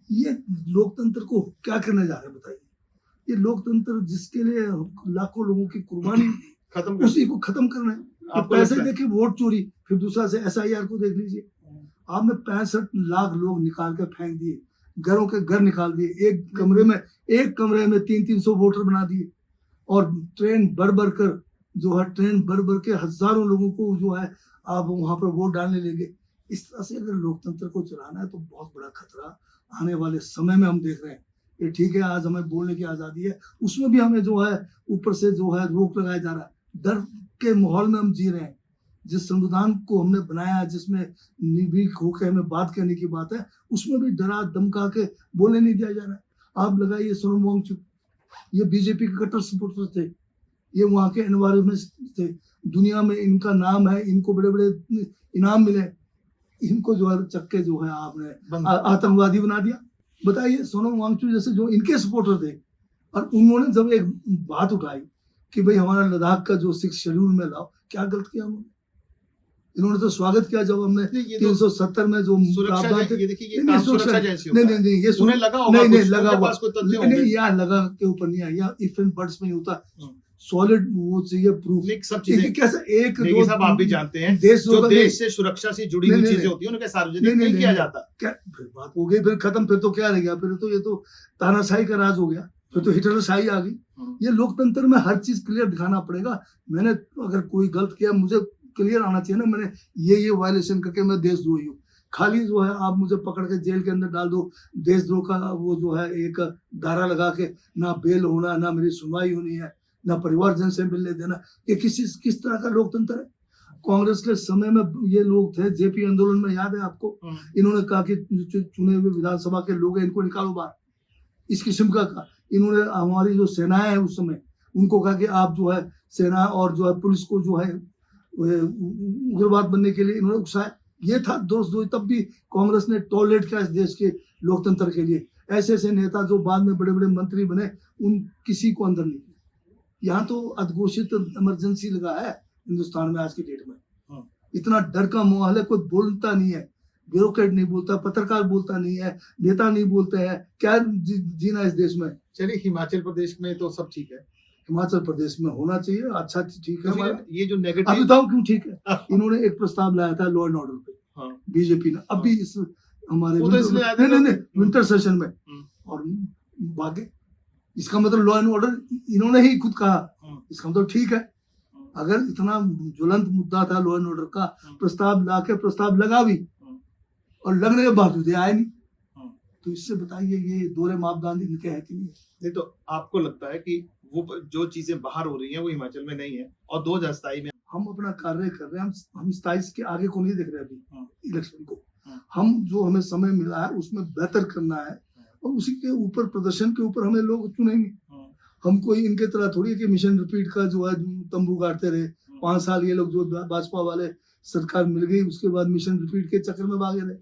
ये लोकतंत्र को क्या करने जा रहे हैं बताइए। ये लोकतंत्र जिसके लिए लाखों लोगों की कुर्बानी खत्म कर उसी को खत्म करना है। तो आपको पैसे लगता है? देके वोट चोरी, फिर दूसरा से SIR को देख लीजिए। आपने 65 लाख लोग निकाल के फेंक दिए, घरों के घर निकाल दिए, एक कमरे में 300 वोटर बना दिए, और ट्रेन भर कर जो है ट्रेन भर के हजारों लोगों को जो है आप वहां पर वोट डालने लेंगे। इस तरह से अगर लोकतंत्र को चलाना है तो बहुत बड़ा खतरा आने वाले समय में हम देख रहे हैं। ये ठीक है आज हमें बोलने की आजादी है, उसमें भी हमें जो है ऊपर से जो है रोक लगाया जा रहा है। डर के माहौल में हम जी रहे हैं। जिस संविधान को हमने बनाया, जिसमें निर्भीक होकर हमें बात करने की बात है, उसमें भी डरा धमका के बोलने नहीं दिया जा रहा है। आप लगाइए सोनम वांगचुक, ये बीजेपी के कट्टर सपोर्टर थे, ये वहाँ के एनवायरमेंट थे, दुनिया में इनका नाम है, इनको बड़े बड़े इनाम मिले, इनको जो है चक्के जो है आपने आतंकवादी बना दिया। बताइए सोनम वांगचुक जैसे जो इनके सपोर्टर थे, और उन्होंने जब एक बात उठाई कि भाई हमारा लद्दाख का जो 6 शेड्यूल में लाओ, क्या गलत किया उन्होंने? इन्होंने तो स्वागत किया जब हमने 370 में जो सुरक्षा एजेंसी नहीं ये उन्हें लगा होगा, नहीं लगा पास कोई तथ्य होंगे। नहीं यहाँ लगा के ऊपर नहीं आया, यहाँ इफ एंड बट्स में नहीं होता, सॉलिड वो चाहिए प्रूफ। सब चीजें कैसे एक जो सब आप भी जानते हैं, जो देश से सुरक्षा से जुड़ी हुई चीजें होती है उनका सार्वजनिक नहीं किया जाता। क्या फिर बात हो गई, फिर खत्म, फिर तो क्या रह गया? फिर तो ये तो तानाशाही का राज हो गया, फिर तो हिटलरशाही आ गई। ये लोकतंत्र में हर चीज क्लियर दिखाना पड़ेगा। मैंने अगर कोई गलत किया, मुझे क्लियर आना चाहिए ना, मैंने ये वायलेशन करके मैं देशद्रोही हूँ। खाली जो है आप मुझे पकड़ के जेल के अंदर डाल दो, देशद्रोह का वो जो है एक दायरा लगा के, ना बेल होना, ना मेरी सुनवाई होनी है, ना परिवारजन से मिलने देना, ये किस तरह का लोकतंत्र है? कांग्रेस के समय में ये लोग थे, जेपी आंदोलन में याद है आपको, इन्होंने कहा कि चुने हुए विधानसभा के लोग हैं इनको निकालो बाहर, इस किस्म का। इन्होंने हमारी जो सेनाएं है उस समय उनको कहा कि आप जो है सेना और जो है पुलिस को जो है उग्रवाद बनने के लिए इन्होंने उकसाया। ये था दोस्तों, तब भी कांग्रेस ने टॉयलेट किया इस देश के लोकतंत्र के लिए। ऐसे नेता जो बाद में बड़े बड़े मंत्री बने, उन किसी को अंदर नहीं किया। यहाँ तो अघोषित इमरजेंसी लगा है हिंदुस्तान में आज की डेट में। इतना डर का माहौल है, कोई बोलता नहीं है, ब्यूरोक्रेट नहीं बोलता, पत्रकार बोलता नहीं है, नेता नहीं बोलते हैं, क्या जीना इस देश में? चलिए हिमाचल प्रदेश में तो सब ठीक है, हिमाचल प्रदेश में होना चाहिए, अच्छा ठीक है। ये जो नेगेटिव, अब बताओ क्यों ठीक है? इन्होंने एक प्रस्ताव लाया था लॉ एंड ऑर्डर पे, बीजेपी ने, अभी इस हमारे विंटर सेशन में, और भागे। इसका मतलब लॉ एंड ऑर्डर इन्होंने ही खुद कहा, इसका मतलब ठीक है। अगर इतना ज्वलंत मुद्दा था लॉ एंड ऑर्डर का, प्रस्ताव लगा भी, और लगने के बावजूद आए नहीं, तो इससे बताइए ये दोहरे मापदंड इनके हैं कि नहीं? तो आपको लगता है कि वो जो चीजें बाहर हो रही हैं वो हिमाचल में नहीं है, और 2027 में हम अपना कार्य कर रहे हैं, हम 27 के आगे को नहीं देख रहे अभी इलेक्शन को। हम जो हमें समय मिला है उसमें बेहतर करना है, और उसी के ऊपर प्रदर्शन के ऊपर हमें लोग चुनेंगे। हम कोई इनके तरह थोड़ी है कि मिशन रिपीट का जो है तंबू गाड़ते रहे 5 साल। ये लोग जो भाजपा वाले सरकार मिल गई उसके बाद मिशन रिपीट के चक्कर में भागे रहे।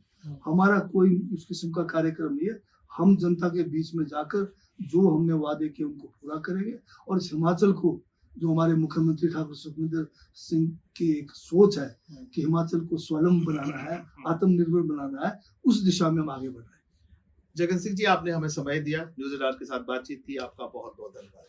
हमारा कोई उस किस्म का कार्यक्रम नहीं है। हम जनता के बीच में जाकर जो हमने वादे किए उनको पूरा करेंगे, और इस हिमाचल को जो हमारे मुख्यमंत्री ठाकुर सुखविंदर सिंह की एक सोच है कि हिमाचल को स्वावलंबी बनाना है, आत्मनिर्भर बनाना है, उस दिशा में हम आगे बढ़ रहे हैं। जगन सिंह जी, आपने हमें समय दिया, न्यूज़ 18 के साथ बातचीत की, आपका बहुत बहुत धन्यवाद।